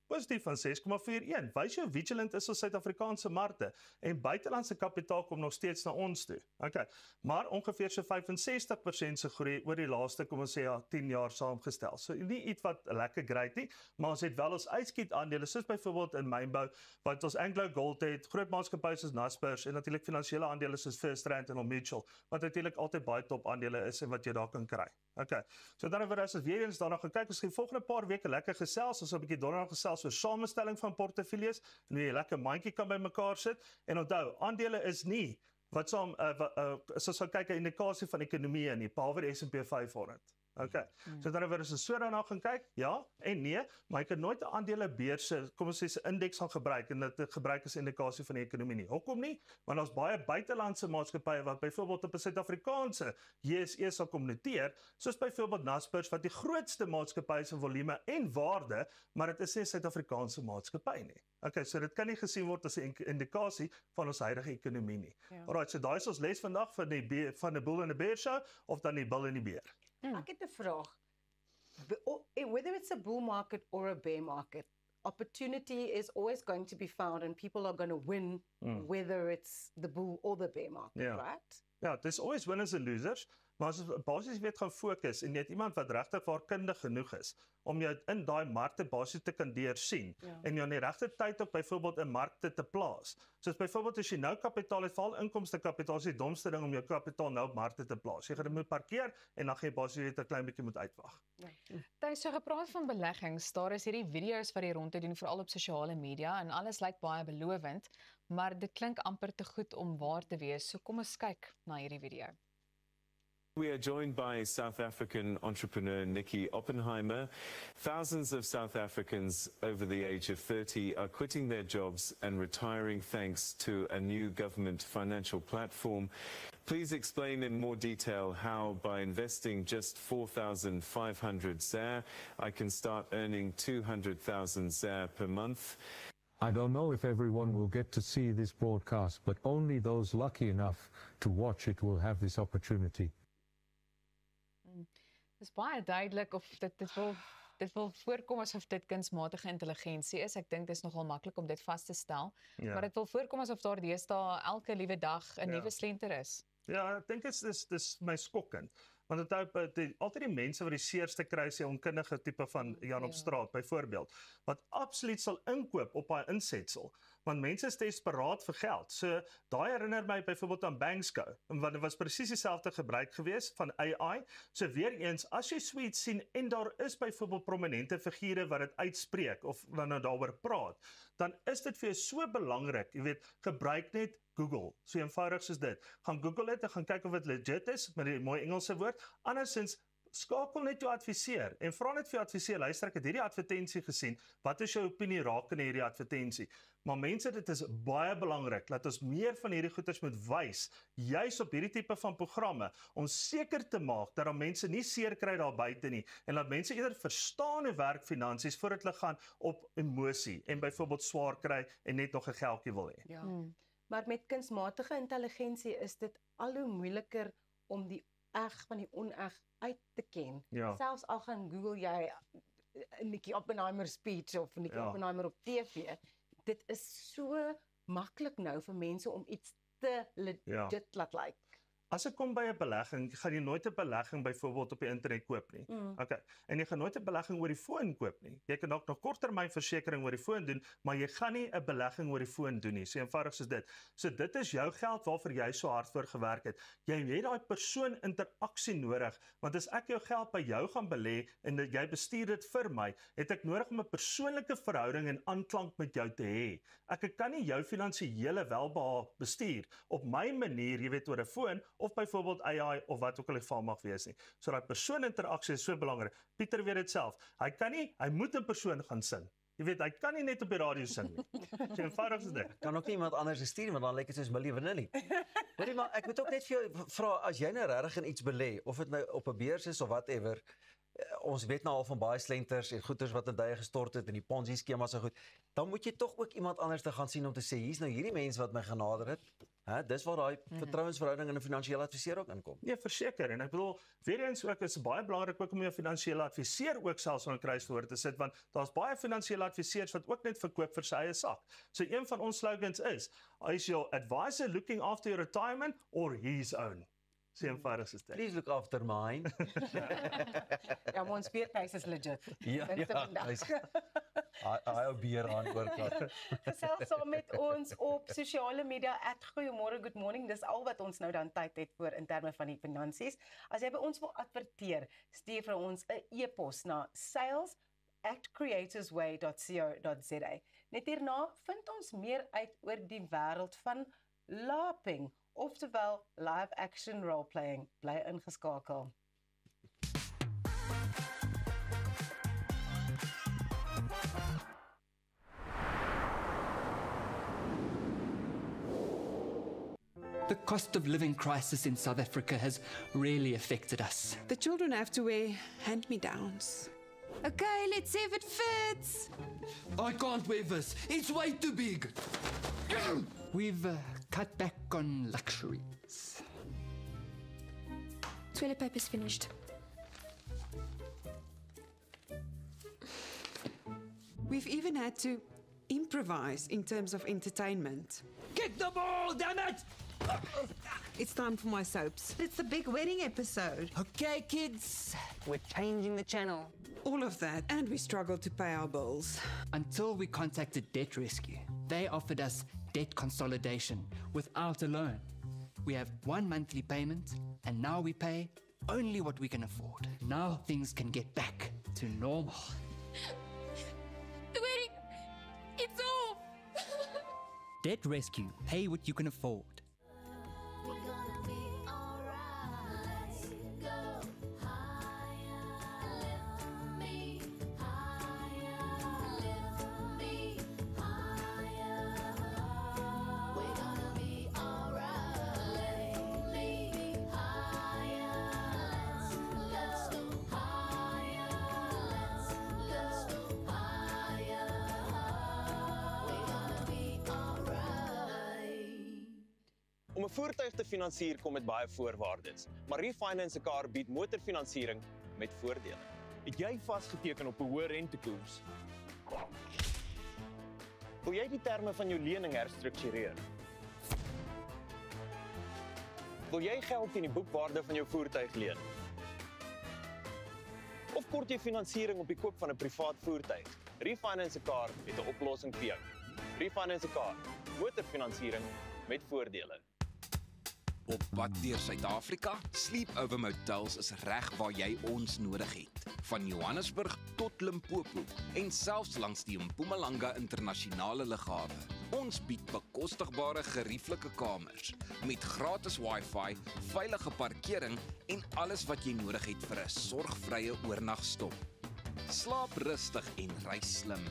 positief van 6,41. Wys jou vigilant is ons Suid-Afrikaanse markte en buitelandse kapitaal kom nog steeds na ons toe. Okay, maar ongeveer so 65% se groei oor die laaste, kom ons sê 10 jaar saamgestel. So nie iets wat lekker great nie, maar ons het wel ons uitskiet aandele, soos byvoorbeeld in mynbou, wat ons Anglo Gold het, groot maatskappye soos Naspers en natuurlik finansiële aandele soos First Rand en Old Mutual, wat natuurlik altyd baie top aandele is en wat jy daar kan kry. Okay, so dan as ons weer eens daarna gaan kyk, ons gaan volgende paar weke lekker gesels, ons 'n bietjie donderdag gesels oor samestelling van portefeuilles, en hoe jy lekker mandjie kan bymekaar sit, en onthou, aandele is nie, wat saam, as ons gaan kyk 'n indikasie van ekonomie nie, behalwe die S&P 500. Okay, so dan as ons so daarna gaan kyk, ja en nee, maar jy kan nooit 'n aandelebeurse, kom ons sê 'n indeks gaan gebruik en dit gebruik as 'n indikasie van die ekonomie nie. Hoekom nie? Want daar's baie buitelandse maatskappye wat byvoorbeeld op 'n Suid-Afrikaanse JSE sal kom noteer, soos byvoorbeeld Naspers wat die grootste maatskappy se volume en waarde, maar dit is nie 'n Suid-Afrikaanse maatskappy nie. Okay, so dit kan nie gesien word as 'n indikasie van ons huidige ekonomie nie. Alright, so daai is ons les vandag van die Bull and the Bear show of dan die Bull en die Beer. Ek het 'n vraag. Whether it's a bull market or a bear market, opportunity is always going to be found and people are going to win whether it's the bull or the bear market, right? Ja, there's always winners and losers, maar as ons basies weet gaan fokus en jy het iemand wat regtig waarkundig genoeg is om jou in daai markte basies te kan deursien en jou in die regte tyd ook byvoorbeeld in markte te plaas. Soos byvoorbeeld as jy nou kapitaal het, val inkomste kapitaal is die domste ding om jou kapitaal nou op markte te plaas. Jy gaan dit moet parkeer en dan gaan jy basies net 'n klein bietjie moet uitwag. Tuis, so gepraat van beleggings, daar is hierdie video's wat jy rond te doen veral op sosiale media en alles lyk baie belovend, maar dit klink amper te goed om waar te wees. So kom ons kyk na hierdie video. We are joined by South African entrepreneur Nikki Oppenheimer. Thousands of South Africans over the age of 30 are quitting their jobs and retiring thanks to a new government financial platform. Please explain in more detail how, by investing just 4,500 ZAR, I can start earning 200,000 ZAR per month. I don't know if everyone will get to see this broadcast, but only those lucky enough to watch it will have this opportunity. Dis baie duidelik of dit wil voorkom asof dit kunsmatige intelligensie is. Ek dink dit is nogal maklik om dit vas te stel, maar dit wil voorkom asof daar deesdae elke liewe dag 'n nuwe slenter is. Ja, ek dink dis my skokkend. Want dit altyd die mense wat die seerste kry is die onkundige tipe van Jan op straat byvoorbeeld, wat absoluut sal inkoop op daai insetsel. Want mense is desperaat vir geld. So daai herinner my byvoorbeeld aan Banksco, want dit was presies dieselfde gebruik gewees van AI. So weer eens, as jy so iets sien en daar is byvoorbeeld prominente figure wat dit uitspreek of dan nou daaroor praat, dan is dit vir jou so belangrik, jy weet, gebruik net Google, so eenvoudig soos dit. Gaan Google dit en gaan kyk of dit legit is, met die mooi Engelse woord. Andersins, skakel net jou adviseer en vra net vir jou adviseer, luister, ek het hierdie advertensie gesien, wat is jou opinie rakende hierdie advertensie? Maar mense, dit is baie belangrik, dat ons meer van hierdie goeders moet wys, juis op hierdie tipe van programme, om seker te maak, dat mense nie seer kry daar buite nie, en dat mense eerder verstaan hoe werk finansies, voordat hulle gaan op emosie, en byvoorbeeld swaar kry, en net nog 'n geldjie wil hê. Ja. Maar met kunsmatige intelligensie is dit al hoe moeiliker om die eg van die oneg uit te ken. Selfs al gaan Google jy Nikki Oppenheimer speech of Nikki Oppenheimer op TV, dit is so maklik nou vir mense om iets te legit laat lyk. As ek kom by 'n belegging, gaan jy nooit 'n belegging byvoorbeeld op die internet koop nie. Okay. En jy gaan nooit 'n belegging oor die foon koop nie. Jy kan dalk nog korttermynversekering oor die foon doen, maar jy gaan nie 'n belegging oor die foon doen nie. So eenvoudig soos dit. So dit is jou geld waarvoor jy so hard voor gewerk het. Jy het daai persoon interaksie nodig, want as ek jou geld by jou gaan belê en dat jy bestuur dit vir my, het ek nodig om 'n persoonlike verhouding en aanklank met jou te hê. Ek kan nie jou finansiële welbehae bestuur op my manier, jy weet, oor 'n foon of byvoorbeeld AI of wat ook al die geval mag wees nie. So daai persoon-interaksie is so belangrik. Pieter weet dit self. Hy moet 'n persoon gaan sing. Jy weet, hy kan nie net op die radio sing nie. So eenvoudig is dit. Kan ook nie iemand anders stuur want dan lyk dit soos Millie Vanilli. Hoorie maar, ek moet ook net vir jou vra, as jy nou regtig in iets belê, of dit nou op 'n beurs is of whatever, ons weet nou al van baie slenters en goeders wat in duie gestort het en die Ponzi skemas en goed, dan moet jy tog ook iemand anders te gaan sien om te sê, hier's nou hierdie mense wat my genader het. Dis waar daai vertrouensverhouding in 'n finansiële adviseur ook inkom. Ja, verseker. En ek bedoel, weer eens ook, is baie belangrik ook om jou finansiële adviseur ook selfs aan 'n kruiswoord te sit, want daar's baie finansiële adviseurs wat ook net verkoop vir sy eie sak. So een van ons slogans is your advisor looking after your retirement or his own? So eenvoudig is dit. Please look after mine. Ja, maar ons beerthuis is legit. Ja, hy ou beer aan oorkant. Gesels saam met ons op sosiale media @goeiemôre, good morning. Dis al wat ons nou dan tyd het vir in terme van die finansies. As jy by ons wil adverteer, stuur vir ons 'n e-pos na sales@creatorsway.co.za. Net hierna vind ons meer uit oor die wêreld van LARPing, oftewel live action role playing. Bly ingeskakel. The cost of living crisis in South Africa has really affected us. The children have to wear hand-me-downs. Okay, let's see if it fits. I can't wear this. It's way too big. We've cut back on luxuries. Toilet paper's finished. We've even had to improvise in terms of entertainment. Kick the ball, damn it! It's time for my soaps. It's the big wedding episode. Okay, kids, we're changing the channel. All of that, and we struggled to pay our bills. Until we contacted Debt Rescue. They offered us debt consolidation without a loan. We have one monthly payment, and now we pay only what we can afford. Now things can get back to normal. The wedding, it's off! Debt Rescue, pay what you can afford. Om 'n voertuig te finansier kom met baie voorwaardes, maar Refinance 'n Car bied motorfinansiering met voordele. Het jy vasgeteken op 'n hoë rentekoers? Wil jy die terme van jou lening herstruktureer? Wil jy geld teen die boekwaarde van jou voertuig leen? Of kort jy finansiering op die koop van 'n privaat voertuig? Refinance 'n Car het 'n oplossing vir jou. Refinance 'n Car, motorfinansiering met voordele. Op pad deur Suid-Afrika, Sleepover Motels is reg waar jy ons nodig het. Van Johannesburg tot Limpopo en selfs langs die Mpumalanga internasionale lughawe. Ons bied bekostigbare gerieflike kamers met gratis Wi-Fi, veilige parkering en alles wat jy nodig het vir 'n sorgvrye oornagstop. Slaap rustig en reis slim.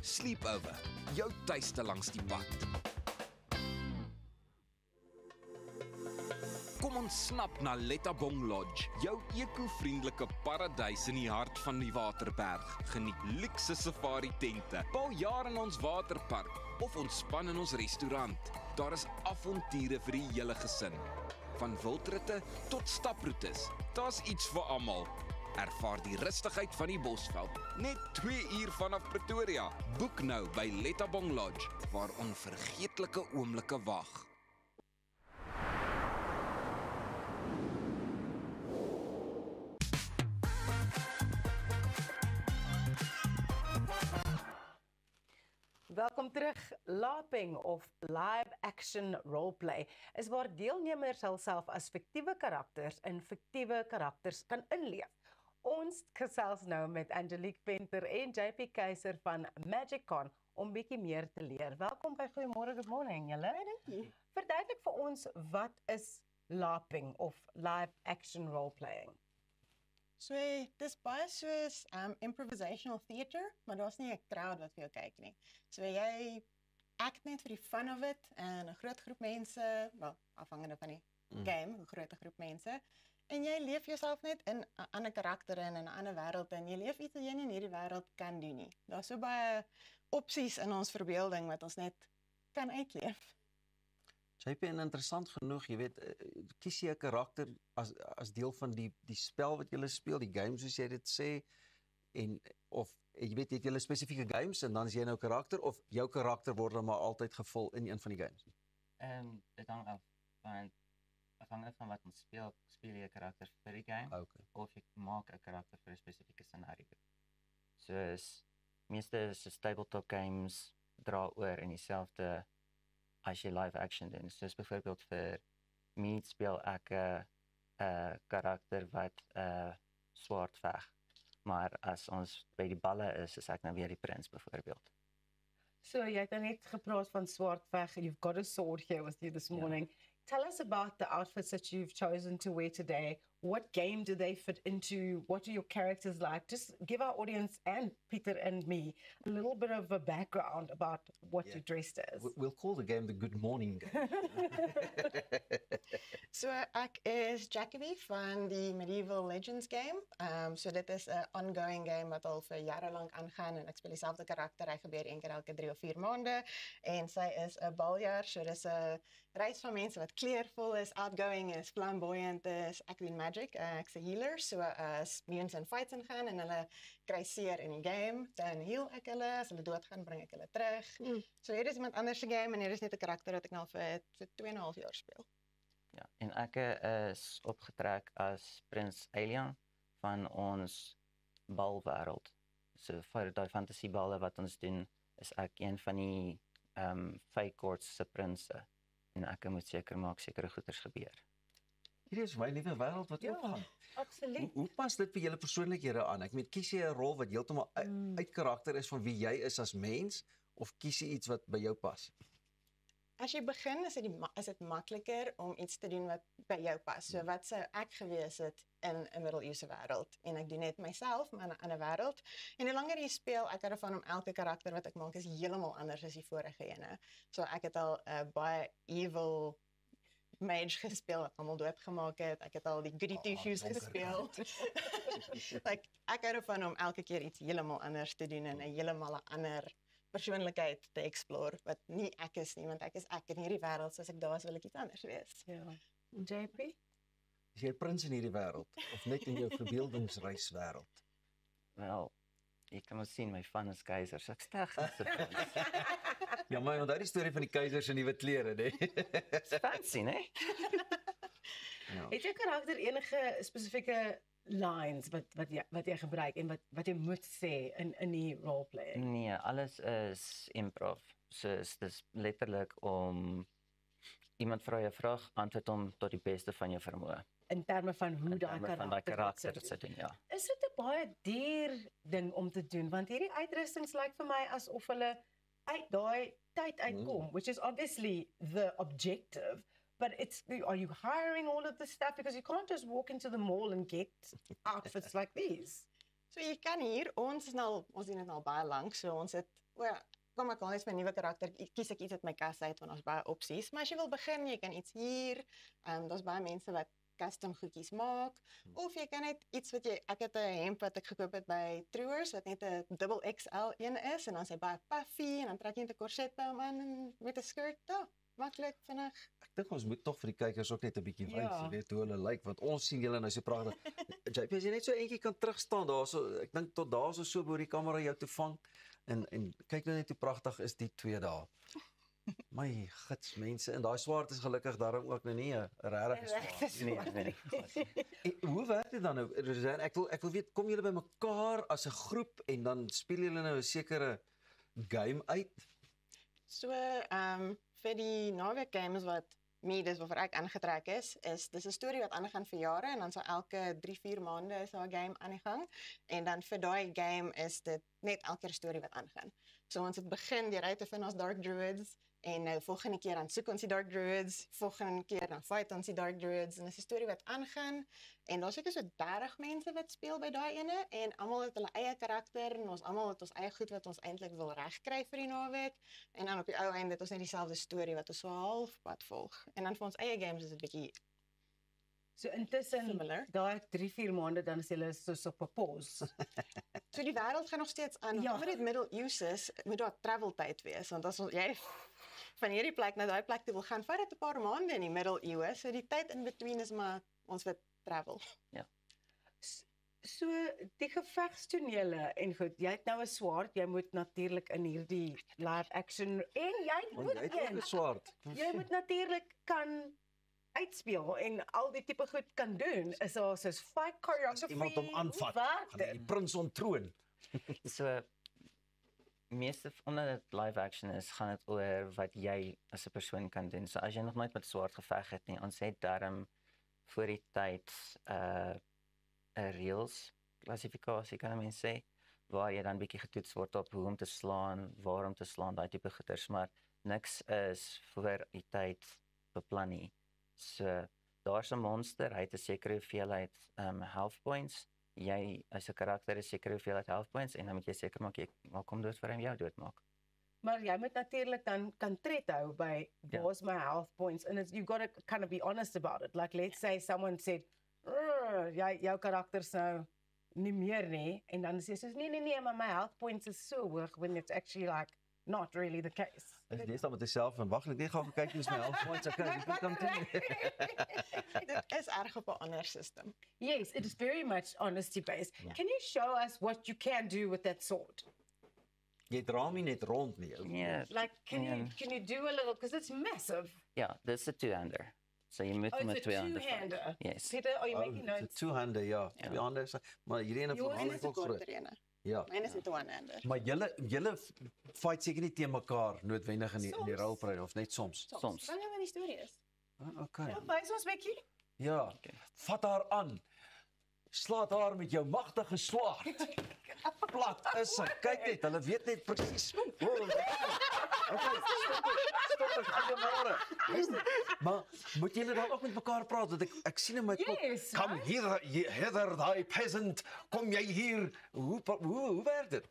Sleepover, jou tuiste langs die pad. Kom ons snap na Lettabong Lodge, jou eco-vriendelike paradys in die hart van die Waterberg. Geniet luukse safari tente, bou jaar in ons waterpark of ontspan in ons restaurant. Daar is avonture vir die hele gesin. Van wildritte tot staproetes, daar's iets vir almal. Ervaar die rustigheid van die Bosveld, net 2 uur vanaf Pretoria. Boek nou by Lettabong Lodge, waar onvergeetlike oomblikke wag. Welkom terug. LARPing of Live Action Roleplay is waar deelnemers hulself as fiktiewe karakters in fiktiewe karakters kan inleef. Ons gesels nou met Angelique Venter en JP Keiser van MagicCon om bietjie meer te leer. Welkom by Goeiemôre, good morning julle. Dankie. Verduidelik vir ons, wat is LARPing of Live Action Roleplaying? So, dis baie soos improvisational theatre, maar daar's nie 'n crowd wat vir jou kyk nie. So jy act net vir die fun of it en 'n groot groep mense, wel, afhangende van die game, 'n groot groep mense, en jy leef jouself net in 'n ander karakter in 'n ander wêreld en jy leef iets wat jy nie in hierdie wêreld kan doen nie. Daar's so baie opsies in ons verbeelding wat ons net kan uitleef. JP, en interessant genoeg, jy weet, kies jy 'n karakter as deel van die spel wat jy speel, die game soos jy dit sê, en of jy weet, het jy spesifieke games en dan is jy nou 'n karakter, of jou karakter word dan maar altyd gevul in een van die games? Dit hang af van afhangend van wat ons speel jy 'n karakter vir die game, of jy maak 'n karakter vir 'n spesifieke scenario. Soos meeste tabletop games dra oor in dieselfde as jy live action doen. Soos byvoorbeeld vir Meat speel ek 'n karakter wat swaard veg. Maar as ons by die balle is ek nou weer die prins byvoorbeeld. So jy het net gepraat van swaard veg. You've got a sword here with you this morning. Tell us about the outfits that you've chosen to wear today. What game do they fit into? What are your characters like? Just give our audience and Peter and me a little bit of a background about what you're dressed as. We'll call the game the Good Morning Game. So ek is Jacoby van die Medieval Legends game. So dit is 'n ongoing game wat al vir jare lank aangaan en ek speel dieselfde karakter. Hy gebeur een keer elke 3 of 4 maande en sy is 'n baljaar, so dis 'n reis van mense wat kleurvol is, outgoing is, flamboyant is. Ek doen magic, ek's 'n healer, so as mutants in fights ingaan en hulle kry seer in die game, dan heal ek hulle, as hulle doodgaan bring ek hulle terug. So hier is iemand anders se game en hier is net 'n karakter wat ek nou vir 2,5 jaar speel. Ja, en ek is opgetrek as Prins Aelian van ons balwêreld. So vir die fantasieballe wat ons doen, is ek een van die fake courts se prinse. En ek moet seker maak sekere goeders gebeur. Hierdie is my nuwe wêreld wat opgaan. Absoluut. Hoe pas dit vir julle persoonlikhede aan? Ek meen, kies jy 'n rol wat heeltemal uit karakter is van wie jy is as mens, of kies jy iets wat by jou pas? As jy begin, is dit makliker om iets te doen wat by jou pas. So wat sou ek gewees het in 'n middeleeuse wêreld? En ek doen net myself, maar in 'n ander wêreld. En hoe langer jy speel, ek hou daarvan om elke karakter wat ek maak is heeltemal anders as die vorige ene. So ek het al 'n baie evil mage gespeel wat almal doodgemaak het. Ek het al die goody two-shoes gespeel. Like, ek hou daarvan om elke keer iets heeltemal anders te doen en 'n heeltemal 'n ander persoonlikheid te explore wat nie ek is nie, want ek is ek in hierdie wêreld, soos ek daar is, wil ek iets anders wees. Ja. JP? Is jy 'n prins in hierdie wêreld of net in jou verbeeldingsreiswêreld? Wel, jy kan maar sien my van is keiser, so ek sterk is se prins. Ja, maar onthou die storie van die keiser se nuwe klere, né? Fancy, né? Het jou karakter enige spesifieke lines wat jy gebruik en wat jy moet sê in die roleplay? Nee, alles is improv. So dis letterlik om iemand vra 'n vraag, antwoord hom tot die beste van jou vermoë. In terme van hoe daai karakter dit sit doen, ja. Is dit 'n baie duur ding om te doen, want hierdie uitrustings lyk vir my asof hulle uit daai tyd uitkom, which is obviously the objective. But are you hiring all of this stuff? Because you can't just walk into the mall and get outfits like these. So jy kan hier, ons doen dit al baie lank, so ons het, kom ek al net vir 'n nuwe karakter, kies ek iets uit my kas uit, want ons baie opsies. Maar as jy wil begin, jy kan iets hier, daar's baie mense wat custom goedjies maak, of jy kan net iets wat ek het 'n hemp wat ek gekoop het by Truworths, wat net 'n XXL een is, en dan is hy baie puffy, en dan trek jy net 'n korset by hom aan, en met 'n skirt, maklik, vinnig. Ek dink ons moet tog vir die kykers ook net 'n bietjie wys, jy weet hoe hulle lyk, want ons sien julle nou so pragtig. JP, as jy net so eentjie kan terugstaan daarso, ek dink tot daarso so bo die kamera jou te vang, en kyk nou net hoe pragtig is die twee daar. My gits mense, en daai swaard is gelukkig daarom ook nou nie 'n regte swaard nie. Hoe werk dit dan nou? Ek wil weet, kom julle by mekaar as 'n groep en dan speel julle nou 'n sekere game uit? So, vir die naweek games wat dis waarvoor ek aangetrek is dis 'n storie wat aangaan vir jare en dan so elke 3-4 maande is daar 'n game aan die gang en dan vir daai game is dit net elke keer 'n storie wat aangaan. So ons het begin deur uit te vind ons Dark Druids en nou volgende keer dan soek ons die Dark Druids, volgende keer dan fight ons die Dark Druids en dis 'n storie wat aangaan en daar's seker so 30 mense wat speel by daai ene en almal het hulle eie karakter en ons almal het ons eie goed wat ons eintlik wil regkry vir die naweek en dan op die ou einde het ons net dieselfde storie wat ons so halfpad volg en dan vir ons eie games is dit bietjie so intussen daai 3-4 maande dan is hulle soos op 'n pause. So die wêreld gaan nog steeds aan. Ja. Omdat dit middeleeus is, moet daar travel tyd wees want as jy van hierdie plek na daai plek toe wil gaan, vat dit 'n paar maande in die middeleeue, so die tyd in between is maar ons wil travel. Ja. So die gevegstonele en goed, jy het nou 'n swaard, jy moet natuurlik in hierdie live action en jy moet jy het ook 'n swaard. Jy moet natuurlik kan uitspeel en al die tipe goed kan doen. Is daar soos fight choreography? Iemand hom aanvat, gaan die prins ontroon. So meeste omdat dit live action is, gaan dit oor wat jy as 'n persoon kan doen. So as jy nog nooit met swaard geveg het nie, ons het darm voor die tyd 'n reels klassifikasie kan mens sê, waar jy dan bietjie getoets word op hoe om te slaan, waar om te slaan, daai tipe goeters, maar niks is voor die tyd beplan nie. So daar's 'n monster, hy het 'n sekere hoeveelheid health points. Jy as 'n karakter is sekere hoeveelheid health points en dan moet jy seker maak jy maak hom dood voor hy jou doodmaak. Maar jy moet natuurlik dan kan tred hou by where's my health points and you got to kind of be honest about it. Like let's say someone said, jou karakter's nou nie meer nie en dan sê jy soos nee, maar my health points is so hoog when it's actually like not really the case. Is dis dan met jouself en wag net gaan kyk hoe is my health points okay, ek kan doen. Dit is erg op 'n ander system. Yes, it is very much honesty based. Yeah. Can you show us what you can do with that sword? Jy dra my net rond nie. Yeah. Like can you do a little because it's massive. Ja, dis 'n two-hander. So jy moet met twee hande. Two-hander. Yes. Peter, are you making notes? It's a two-hander, ja. Twee hande, maar hierdie ene van hande ook groot. Ja. Myne is 'n one-hander. Maar julle fight seker nie teen mekaar noodwendig in die rolprys of net soms. Soms. Wanneer die storie is. Okay. Ja, wys ons bietjie. Ja. Vat haar aan. Slaat haar met jou magtige swaard. Plat is sy. Kyk net, hulle weet net presies. Okay, stop dit, goeiemôre. Maar moet julle dan ook met mekaar praat want ek sien in my kop. Yes, Kom hier, daai peasant. Kom jy hier? Hoe werk dit?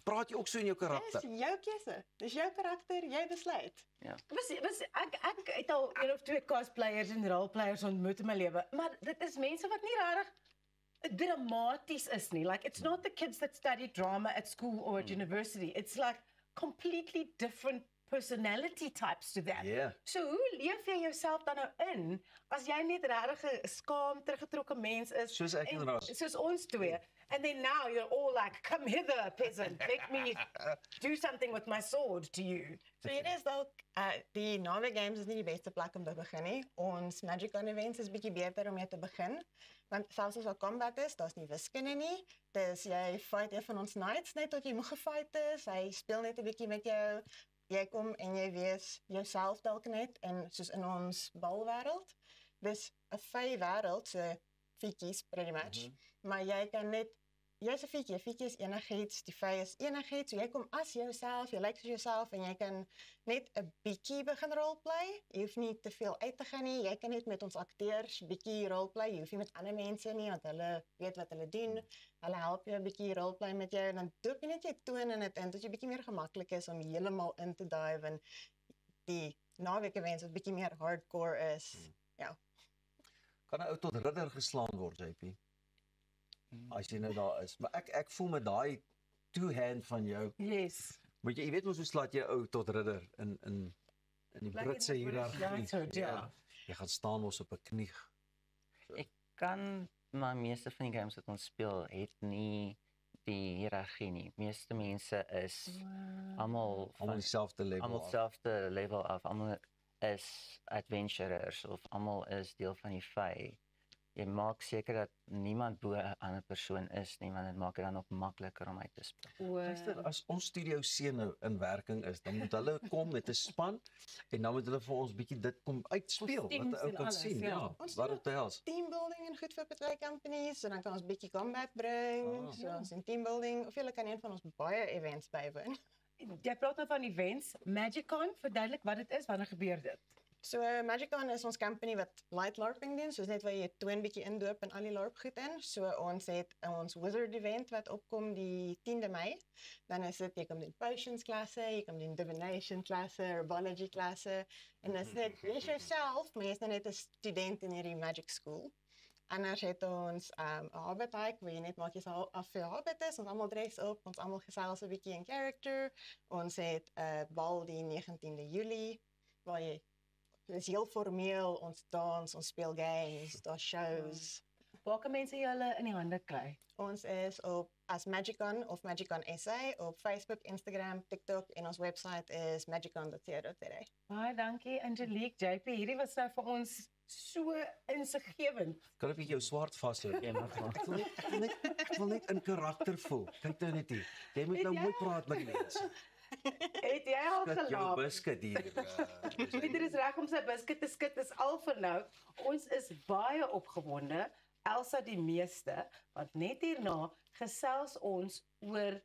Praat jy ook so in jou karakter? Dis jou keuse. Dis jou karakter, jy besluit. Ja. Ek het al 1 of 2 cosplayers en roleplayers ontmoet in my lewe, maar dit is mense wat nie regtig dramaties is nie. Like it's not the kids that study drama at school or at university. It's like completely different personality types to that. Yeah. So hoe leef jy jouself dan nou in as jy net regtig 'n skaam teruggetrokke mens is? Soos ek inderdaad. Soos ons twee. And then now you're all like, come hither, peasant. Let me do something with my sword to you. So hier is dalk die naweek games is nie die beste plek om te begin nie. Ons Magic-Con events is bietjie beter om mee te begin. Want selfs as daar combat is, daar's nie wiskunde nie. Dis jy fight een van ons knights net tot jy moeg gefight is. Hy speel net 'n bietjie met jou. Jy kom en jy wees jouself dalk net en soos in ons balwêreld. Dis 'n vry wêreld, so fietjies pretty much. Maar jy kan net jy's 'n fietjie is enigiets, die vry is enigiets. So jy kom as jouself, jy lyk soos jouself en jy kan net 'n bietjie begin roleplay. Jy hoef nie te veel uit te gaan nie. Jy kan net met ons akteurs bietjie roleplay. Jy hoef nie met ander mense nie want hulle weet wat hulle doen. Hulle help jou 'n bietjie roleplay met jou en dan doop jy net jou toon in dit in dat jy bietjie meer gemaklik is om heeltemal in te dive in die naweek events wat bietjie meer hardcore is. Ja. Kan 'n ou tot ridder geslaan word, JP? As jy nou daar is. Maar ek voel met daai two-hand van jou. Yes. Moet jy weet mos hoe slaat jy ou tot ridder in die Britse hiërargie. Ja. Jy gaan staan mos op 'n knie. Ek kan maar meeste van die games wat ons speel het nie die hiërargie nie. Meeste mense is almal dieselfde level. Almal selfde level af. Almal is adventurers of almal is deel van die vy. jy maak seker dat niemand bo 'n ander persoon is nie, want dit maak dit dan ook makliker om uit te speel. Luister, as ons studio sene in werking is, dan moet hulle kom met 'n span en dan moet hulle vir ons bietjie dit kom uitspeel, wat 'n ou kan sien, ja. Wat dit behels. Teambuilding en goed vir party companies, so dan kan ons bietjie combat bring, so ons in teambuilding, of jy kan een van ons baie events bywoon. Jy praat nou van events, MagicCon, verduidelik wat dit is, wanneer gebeur dit? So MagicCon is ons company wat light LARPing doen, soos net waar jy 'n toon bietjie indoop en al die LARP goed in. So ons het ons Wizard event wat opkom die 10de Mei. Dan is dit jy kan doen potions klasse, jy kan doen divination klasse, herbology klasse en dit is net jy's jouself, maar jy's nou net 'n student in hierdie magic school. Anders het ons 'n Hobbit hike waar jy net maak jouself af vir Hobbit is, ons almal dress op, ons almal gesels 'n bietjie in character. Ons het 'n bal die 19de Julie waar jy dis heel formeel, ons dans, ons speel games, daar shows. Waar kan mense julle in die hande kry? Ons is op as MagicCon of MagicCon SA op Facebook, Instagram, TikTok en ons website is magicon.co.za. Baie dankie Angelique, JP, hierdie was nou vir ons so insiggewend. Kan ek jou swart vashou? Ek wil net in karakter voel. Kyk nou net hier. Jy moet nou mooi praat met mense. Het jy al Skud jou gelaap? biscuit hier. Pieter is reg om sy biscuit te skud, dis al vir nou. Ons is baie opgewonde, Elsa die meeste, want net hierna gesels ons oor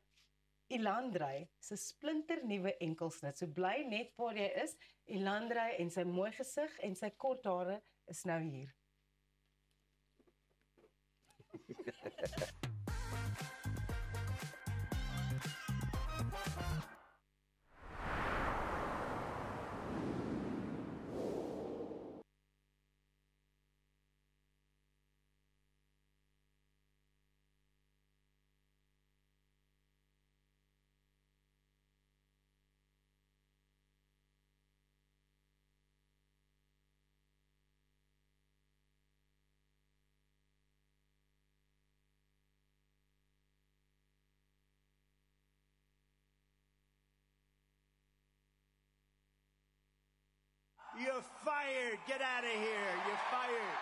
Ilandrey se splinternuwe enkelsnit. So bly net waar jy is. Ilandrey en sy mooi gesig en sy kort hare is nou hier. You're fired. Get out of here. You're fired.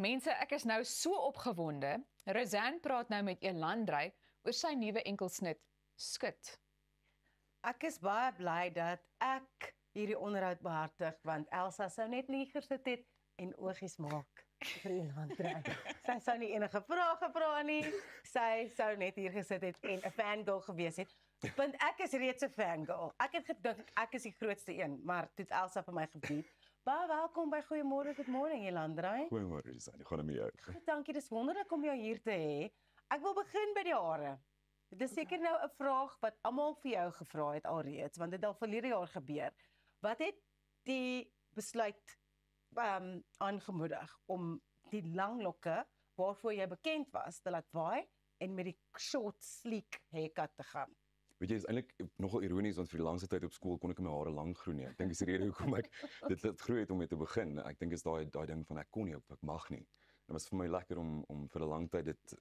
Mense, ek is nou so opgewonde. Roseanne praat nou met Elandrey oor sy nuwe enkelsnit Skit. Ek is baie bly dat ek hierdie onderhoud behartig, want Elsa sou net nie gesit het en oogies maak vir Elandrey. Sy sou nie enige vrae gevra nie. Sy sou net hier gesit het en 'n fangirl gewees het. Want ek is reeds 'n fangirl. Ek het gedink ek is die grootste een, maar toe het Elsa vir my gebied. Baie welkom by Goeiemôre, Good Morning, Elandrey. Goeiemôre, Susan. Ek gaan met jou. Goed, dankie, dis wonderlik om jou hier te hê. Ek wil begin by die hare. Dit is seker nou 'n vraag wat almal vir jou gevra het alreeds, want dit het al verlede jaar gebeur. Wat het die besluit aangemoedig om die lang lokke waarvoor jy bekend was te laat waai en met die short sleek haircut te gaan? Weet jy, is eintlik nogal ironies, want vir die langste tyd op skool kon ek my hare lank groei nie. Ek dink dis die rede hoekom ek dit laat groei het om mee te begin. Ek dink is daai ding van ek kon nie, ek mag nie. Dit was vir my lekker om vir 'n lang tyd dit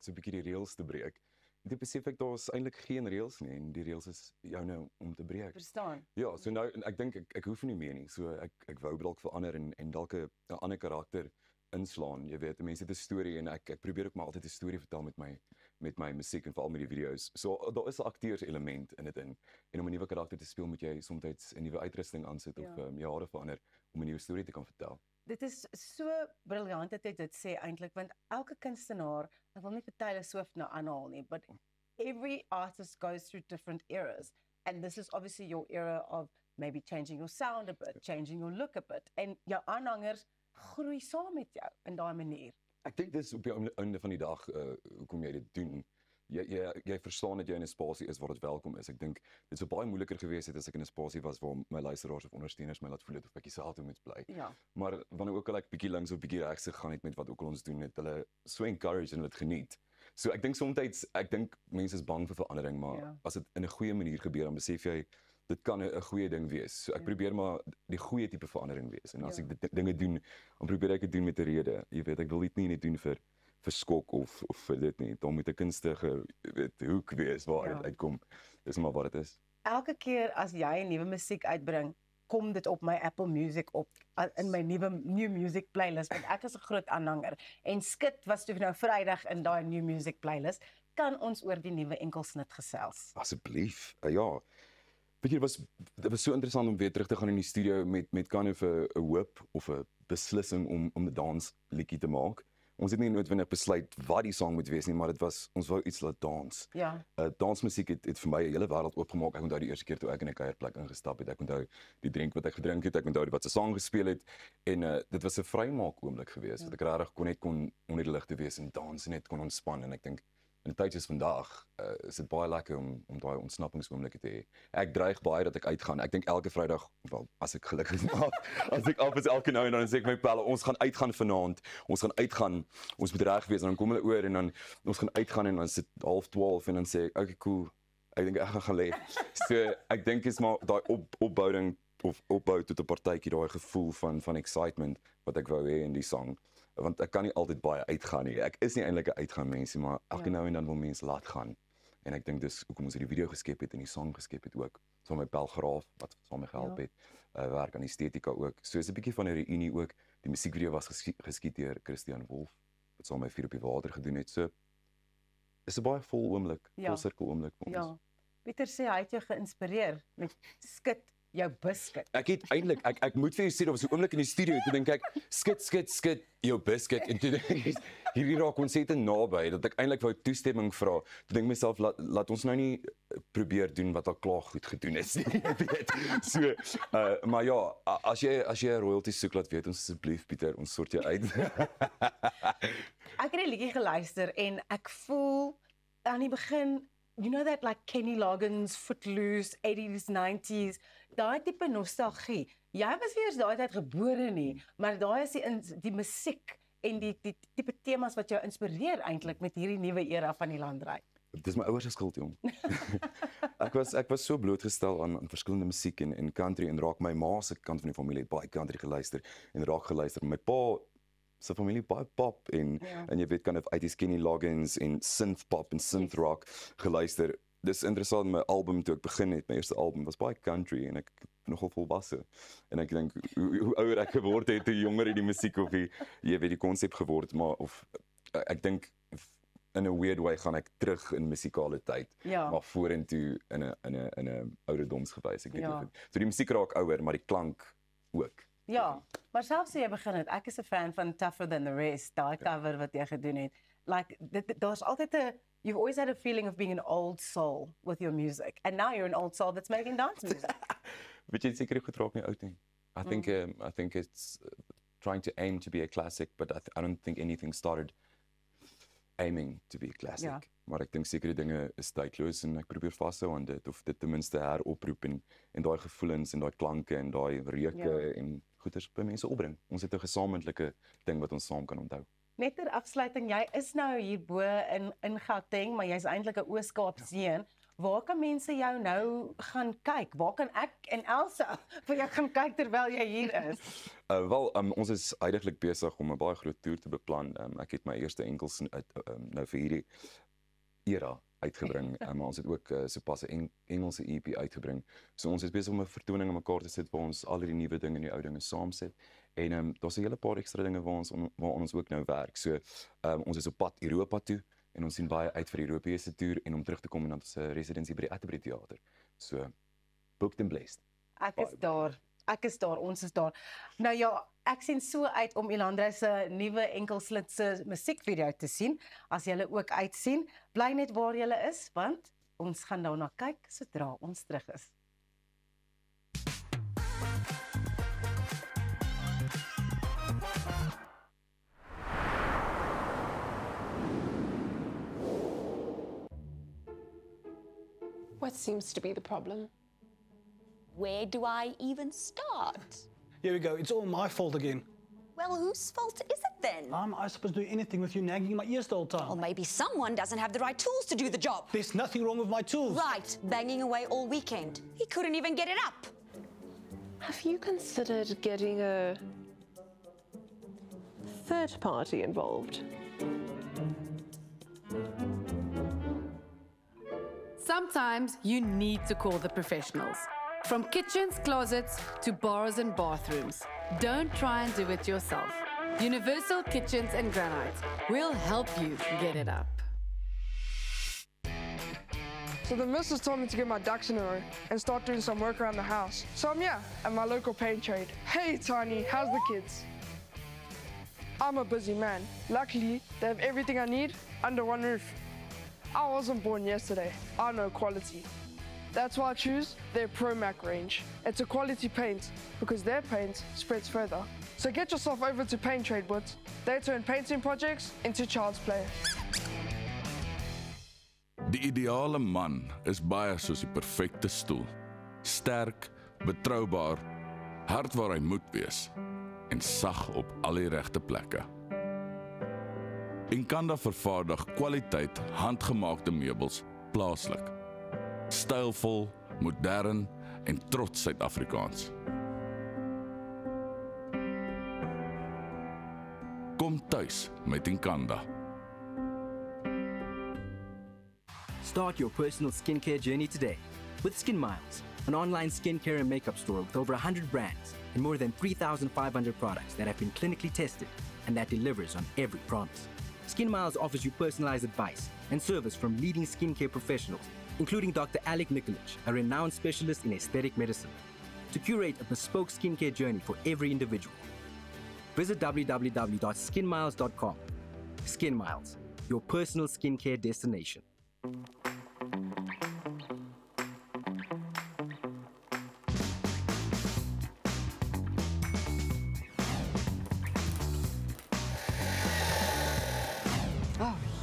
so 'n bietjie die reëls te breek. En toe besef ek daar's eintlik geen reëls nie en die reëls is joune om te breek. Verstaan? Ja, so nou ek dink ek hoef nie meer nie. So ek wou dalk verander en dalk 'n ander karakter inslaan. Jy weet, mense het 'n storie en ek probeer ook maar altyd 'n storie vertel met my musiek en veral met die video's. So daar is 'n akteurs-element in dit in. En om 'n nuwe karakter te speel moet jy soms 'n nuwe uitrusting aansit of jou hare verander om 'n nuwe storie te kan vertel. Dit is so briljant dat jy dit sê eintlik, want elke kunstenaar, ek wil nie vir Taylor Swift nou aanhaal nie, but every artist goes through different eras. And this is obviously your era of maybe changing your sound a bit, changing your look a bit. En jou aanhangers groei saam met jou in daai manier. Ek dink dis op die einde van die dag hoekom jy dit doen. Jy verstaan dat jy in 'n spasie is waar dit welkom is. Ek dink dit sou baie moeiliker gewees het as ek in 'n spasie was waar my luisteraars of ondersteuners my laat voel het of ek dieselfde moet bly. Ja. Maar wanneer ook al ek bietjie links of bietjie regs gegaan het met wat ook al ons doen, het hulle so encourage en dit geniet. So ek dink soms mense is bang vir verandering, maar as dit in 'n goeie manier gebeur, dan besef jy dit kan 'n goeie ding wees. So ek probeer maar die goeie tipe verandering wees. En as ek dinge doen, dan probeer ek dit doen met 'n rede. Jy weet, ek wil dit nie net doen vir skok of vir dit nie. Dan moet 'n kunstige hoek wees waar dit uitkom. Dis maar wat dit is. Elke keer as jy 'n nuwe musiek uitbring, kom dit op my Apple Music op in my new music playlist, want ek is 'n groot aanhanger. En Skit was toe nou Vrydag in daai new music playlist. Kan ons oor die nuwe enkelsnit gesels? Asseblief. Ja. Weet jy, dit was so interessant om weer terug te gaan in die studio met kind of 'n hoop of 'n beslissing om 'n dansliedjie te maak. Ons het nie noodwendig besluit wat die sang moet wees nie, maar dit was ons wou iets laat dans. Ja. Dansmusiek het vir my 'n hele wêreld oopgemaak. Ek onthou die eerste keer toe ek in 'n kuierplek ingestap het. Ek onthou die drink wat ek gedrink het. Ek onthou wat se sang gespeel het en dit was 'n vrymaak oomblik geweest wat ek regtig kon onder die ligte wees en dans en net kon ontspan en ek dink in tyd soos vandag is dit baie lekker om daai ontsnappingsoomblikke te hê. Ek dreig baie dat ek uitgaan. Ek dink elke Vrydag, wel as ek gelukkig is as ek af is elke nou en dan sê ek my pelle, ons gaan uitgaan vanaand. Ons gaan uitgaan. Ons moet reg wees en dan kom hulle oor en dan ons gaan uitgaan en dan sit 11:30 en dan sê ek, okay, cool. Ek dink ek gaan lê. So ek dink is maar daai opbouing of opbou tot 'n partytjie, daai gevoel van excitement wat ek wou hê in die sang. Want ek kan nie altyd baie uitgaan nie. Ek is nie eintlik 'n uitgaan mensie, maar elke nou en dan wil mense laat gaan. En ek dink dis hoekom ons hierdie video geskep het en die sang geskep het ook. Saam met Pelgraaf wat saam my gehelp het. Werk aan estetika ook. So is 'n bietjie van 'n reunie ook. Die musiekvideo was geskiet deur Christian Wolf wat saam met Vier op die Water gedoen het. So is 'n baie vol oomblik, vol sirkel oomblik vir ons. Ja. Pieter sê hy het jou geïnspireer met Skit jou biscuit. Ek het eintlik ek moet vir jou sê, daar was 'n oomblik in die studio toe dink ek skit jou biscuit en toe dink ek hierdie raak ontsettend naby dat ek eintlik wou toestemming vra. Toe dink myself laat ons nou nie probeer doen wat al klaar goed gedoen is nie. Weet. So maar ja, as jy 'n royalty soek, laat weet ons asseblief Pieter, ons sort jou uit. Ek het die liedjie geluister en ek voel aan die begin, you know that like Kenny Loggins, Footloose, 80s, 90s, daai tipe nostalgie. Jy was nie eers daai tyd gebore nie, maar daai is die musiek en die tipe temas wat jou inspireer eintlik met hierdie nuwe era van die landry. Dis my ouers se skuld, jong. ek was so blootgestel aan verskillende musiek en country en raak my ma se kant van die familie het baie country geluister en raak geluister. My pa se familie baie pop en jy weet kan of 80s Kenny Loggins en synth pop en synth rock geluister. Dis interessant, my album toe ek begin het, my eerste album was baie country en ek nogal volwasse. En ek dink hoe ouer ek geword het, hoe jonger het die musiek of jy weet die konsep geword, maar of ek dink in 'n weird way gaan ek terug in musikale tyd, maar vorentoe in 'n ouderdomsgewys. Ek weet nie. So die musiek raak ouer, maar die klank ook. Ja, maar selfs as jy begin het, ek is 'n fan van Tougher Than the Rest, daai cover wat jy gedoen het. Like daar's altyd you've always had a feeling of being an old soul with your music, and now you're an old soul that's making dance music. Weet jy seker goed raak nie oud nie. I think it's trying to aim to be a classic, but I don't think anything started aiming to be a classic. Maar ek dink sekere dinge is tydloos en ek probeer vashou aan dit of dit ten minste heroproep en daai gevoelens en daai klanke en daai reuke en goeters by mense opbring. Ons het 'n gesamentlike ding wat ons saam kan onthou. Net ter afsluiting, jy is nou hierbo in Gauteng, maar jy's eintlik 'n Oos-Kaap seun. Waar kan mense jou nou gaan kyk? Waar kan ek en Elsa vir jou gaan kyk terwyl jy hier is? Ons is heidaglik besig om 'n baie groot toer te beplan. Ek het my eerste enkels nou vir hierdie era uitgebring, maar ons het ook sopas 'n Engelse EP uitgebring. So ons is besig om 'n vertoning aan mekaar te sit waar ons al die nuwe dinge en die ou dinge saamsit. En daar's 'n hele paar ekstra dinge waar ons ook nou werk. So ons is op pad Europa toe en ons sien baie uit vir die Europese toer en om terug te kom en dan ons residensie by die Atterbury Theater. So booked and blessed. Ek is daar, ons is daar. Nou ja, ek sien so uit om Elandra se nuwe enkelslid se musiekvideo te sien. As julle ook uitsien, bly net waar julle is, want ons gaan daarna kyk sodra ons terug is. What seems to be the problem? Where do I even start? Here we go. It's all my fault again. Well, whose fault is it then? Am I supposed to do anything with you nagging in my ears the whole time? Well, maybe someone doesn't have the right tools to do the job. There's nothing wrong with my tools. Right, banging away all weekend. He couldn't even get it up. Have you considered getting a third party involved? Sometimes you need to call the professionals. From kitchens, closets, to bars and bathrooms. Don't try and do it yourself. Universal Kitchens and Granites will help you get it up. So the missus told me to get my ducks in a row and start doing some work around the house. So I'm here at my local paint trade. Hey Tiny, how's the kids? I'm a busy man. Luckily, they have everything I need under one roof. I wasn't born yesterday. I know quality. That's why I choose their ProMac range. It's a quality paint because their paint spreads further. So get yourself over to Paint Trade Boots. They turn painting projects into child's play. Die ideale man is baie soos die perfekte stoel. Sterk, betroubaar, hard waar hy moet wees en sag op al die regte plekke. Enkanda vervaardig kwaliteit handgemaakte meubels plaaslik. Stylvol, modern en trots Suid-Afrikaans. Kom tuis met Enkanda. Start your personal skincare journey today with Skin Miles, an online skincare and makeup store with over 100 brands and more than 3,500 products that have been clinically tested and that delivers on every promise. Skin Miles offers you personalized advice and service from leading skincare professionals, including Dr. Alec Nikolic, a renowned specialist in aesthetic medicine, to curate a bespoke skincare journey for every individual. Visit www.skinmiles.com. Skin Miles, your personal skincare destination.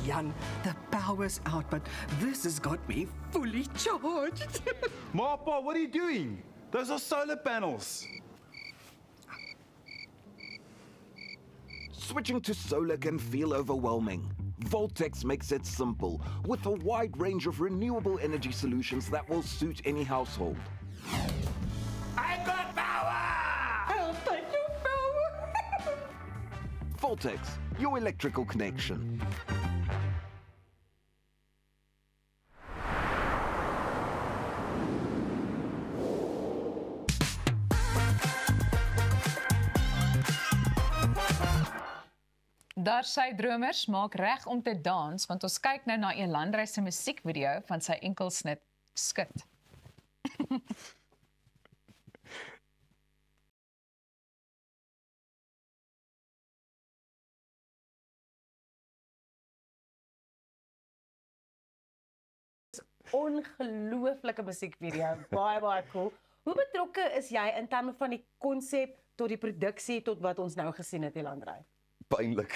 Jan, the power's out, but this has got me fully charged. Papa, what are you doing? Those are solar panels. Switching to solar can feel overwhelming. Voltex makes it simple, with a wide range of renewable energy solutions that will suit any household. I got power! I'll take your power! Voltex, your electrical connection. Daar sy dromers maak reg om te dans, want ons kyk nou na Elandrey se musiekvideo van sy enkelsnit Skit. Ongelooflike musiekvideo, baie cool. Hoe betrokke is jy in terme van die konsep tot die produksie tot wat ons nou gesien het, Elandrey? Pynlik.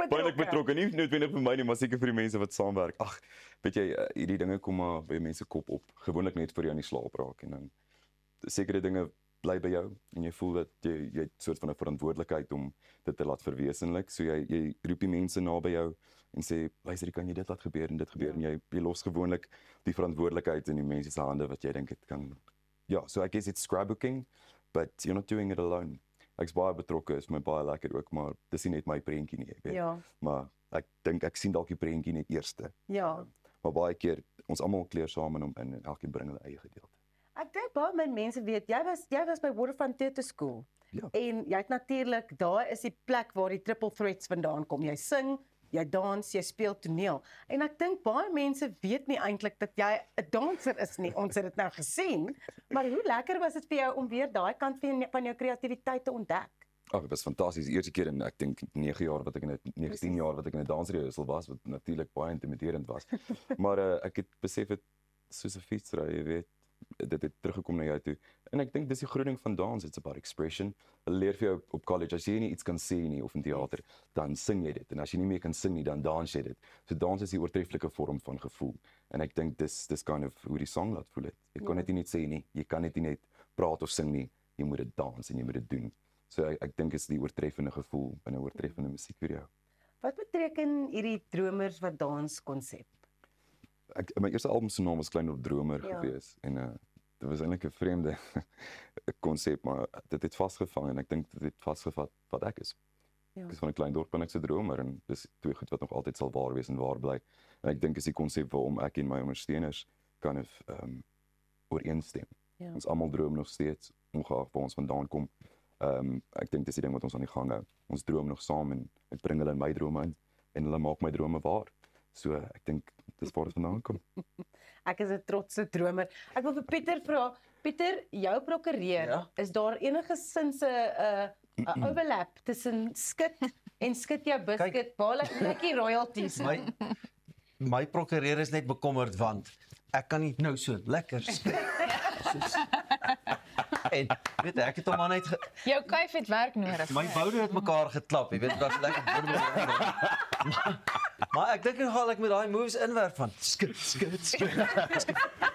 Pynlik betrokke, nie noodwendig vir my nie, maar seker vir die mense wat saamwerk. Ag, weet jy, hierdie dinge kom maar by mense kop op, gewoonlik net voor jy aan die slaap raak en dan sekere dinge bly by jou en jy voel dat jy het soort van 'n verantwoordelikheid om dit te laat verwesenlik. So jy roep die mense naby jou en sê, luister, kan jy dit laat gebeur en dit gebeur en jy los gewoonlik die verantwoordelikheid in die mense se hande wat jy dink dit kan. Ja, so I guess it's scrapbooking, but you're not doing it alone. Ek's baie betrokke, is my baie lekker ook, maar dis nie net my prentjie nie, ek weet. Ja. Maar ek dink ek sien dalk die prentjie net eerste. Ja. Maar baie keer ons almal kleur saam in hom in en elkeen bring hulle eie gedeelte. Ek dink baie my mense weet, jy was by Waterfront Theatre School. Ja. En jy het natuurlik, daar is die plek waar die triple threats vandaan kom. Jy sing, jy dans, jy speel toneel. En ek dink baie mense weet nie eintlik dat jy 'n danser is nie. Ons het dit nou gesien, maar hoe lekker was dit vir jou om weer daai kant van jou kreatiwiteit te ontdek? Ag, dit was fantasties. Die eerste keer in ek dink 19 jaar wat ek in 19 jaar wat ek in 'n dansrehearsal was, wat natuurlik baie intimiderend was. Maar ek het besef dit soos 'n fietsry, jy weet, dit het teruggekom na jou toe. En ek dink dis die groening van dans, it's about expression. Hulle leer vir jou op college, as jy nie iets kan sê nie of in teater, dan sing jy dit. En as jy nie meer kan sing nie, dan dans jy dit. So dans is die oortreffelike vorm van gevoel. En ek dink dis kind of hoe die song laat voel het. Jy kan dit nie net sê nie, jy kan dit nie net praat of sing nie, jy moet dit dans en jy moet dit doen. So ek dink is die oortreffende gevoel in 'n oortreffende musiekvideo. Wat beteken hierdie dromers wat dans konsep? My eerste album se naam was Klein Dromer gewees en dit was eintlik 'n vreemde konsep, maar dit het vasgevang en ek dink dit het vasgevat wat ek is. Ek is van 'n klein dorp en ek's 'n dromer en dis twee goed wat nog altyd sal waar wees en waar bly. En ek dink is die konsep waarom ek en my ondersteuners kan ooreenstem. Ons almal droom nog steeds, ongeag waar ons vandaan kom. Ek dink dis die ding wat ons aan die gang hou. Ons droom nog saam en ek bring hulle in my drome in en hulle maak my drome waar. So ek dink dis waar dit vandaan kom. Ek is 'n trotse dromer. Ek wil vir Pieter vra, Pieter, jou prokureur, is daar enige sinse 'n overlap tussen Skit en Skit jou biscuit? Waar lê die royalties? My prokureur is net bekommerd want ek kan nie nou so lekker skit. En weet ek het hom aan net jou kuif het werk nodig. My boude het mekaar geklap, jy weet, dit was lekker. Maar ek dink nogal ek met daai moves inwerk van skit.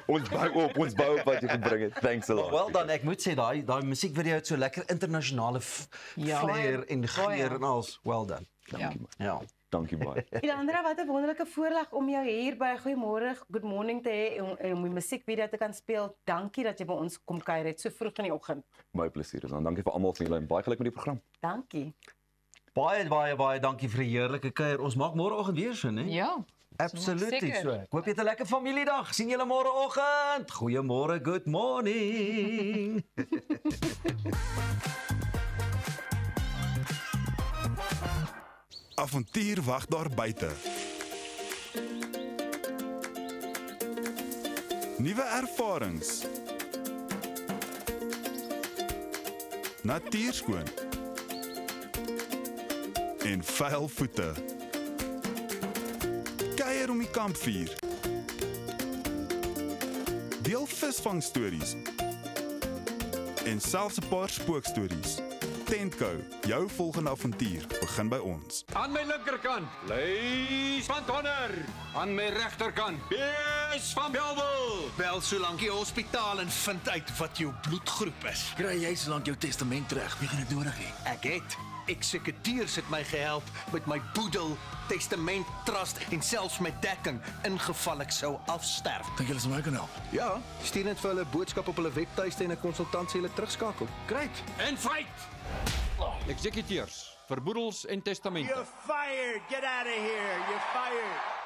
Ons bou op wat jy gebring het. Thanks a lot. Wel dan, ek moet sê daai musiekvideo het so lekker internasionale flair en geur en alles. Well done. Dankie. Ja. Dankie baie. Elandrey, wat 'n wonderlike voorreg om jou hier by Goeiemôre, Good Morning te hê en om die musiekvideo te kan speel. Dankie dat jy by ons kom kuier het so vroeg in die oggend. My plesier. Dan dankie vir almal van julle en baie geluk met die program. Dankie. Baie dankie vir 'n heerlike kuier. Ons maak môreoggend weer so, né? Ja. Absoluut so. Ek hoop jy het 'n lekker familiedag. Sien julle môreoggend. Goeiemôre, good morning. Avontuur wag daar buite. Nuwe ervarings. Natuurskoon. En vuil voete. Kuier om die kampvuur. Deel visvangstories. En selfs 'n paar spookstories. Tentco, jou volgende avontuur begin by ons. Aan my linkerkant, Lys van Tonner. Aan my regterkant, Bees van Belwel. Bel solank die hospitaal en vind uit wat jou bloedgroep is. Kry jy solank jou testament terug, wie gaan dit nodig hê? Ek het. Eksekuteurs het my gehelp met my boedel, testament, trust en selfs met dekking ingeval ek sou afsterf. Dink julle sal my kan help? Ja, stuur net vir hulle 'n boodskap op hulle webtuiste en 'n konsultansie hulle terugskakel. Great. En fight. Eksekuteurs, verboedels en testamente. You're fired. Get out of here. You're fired.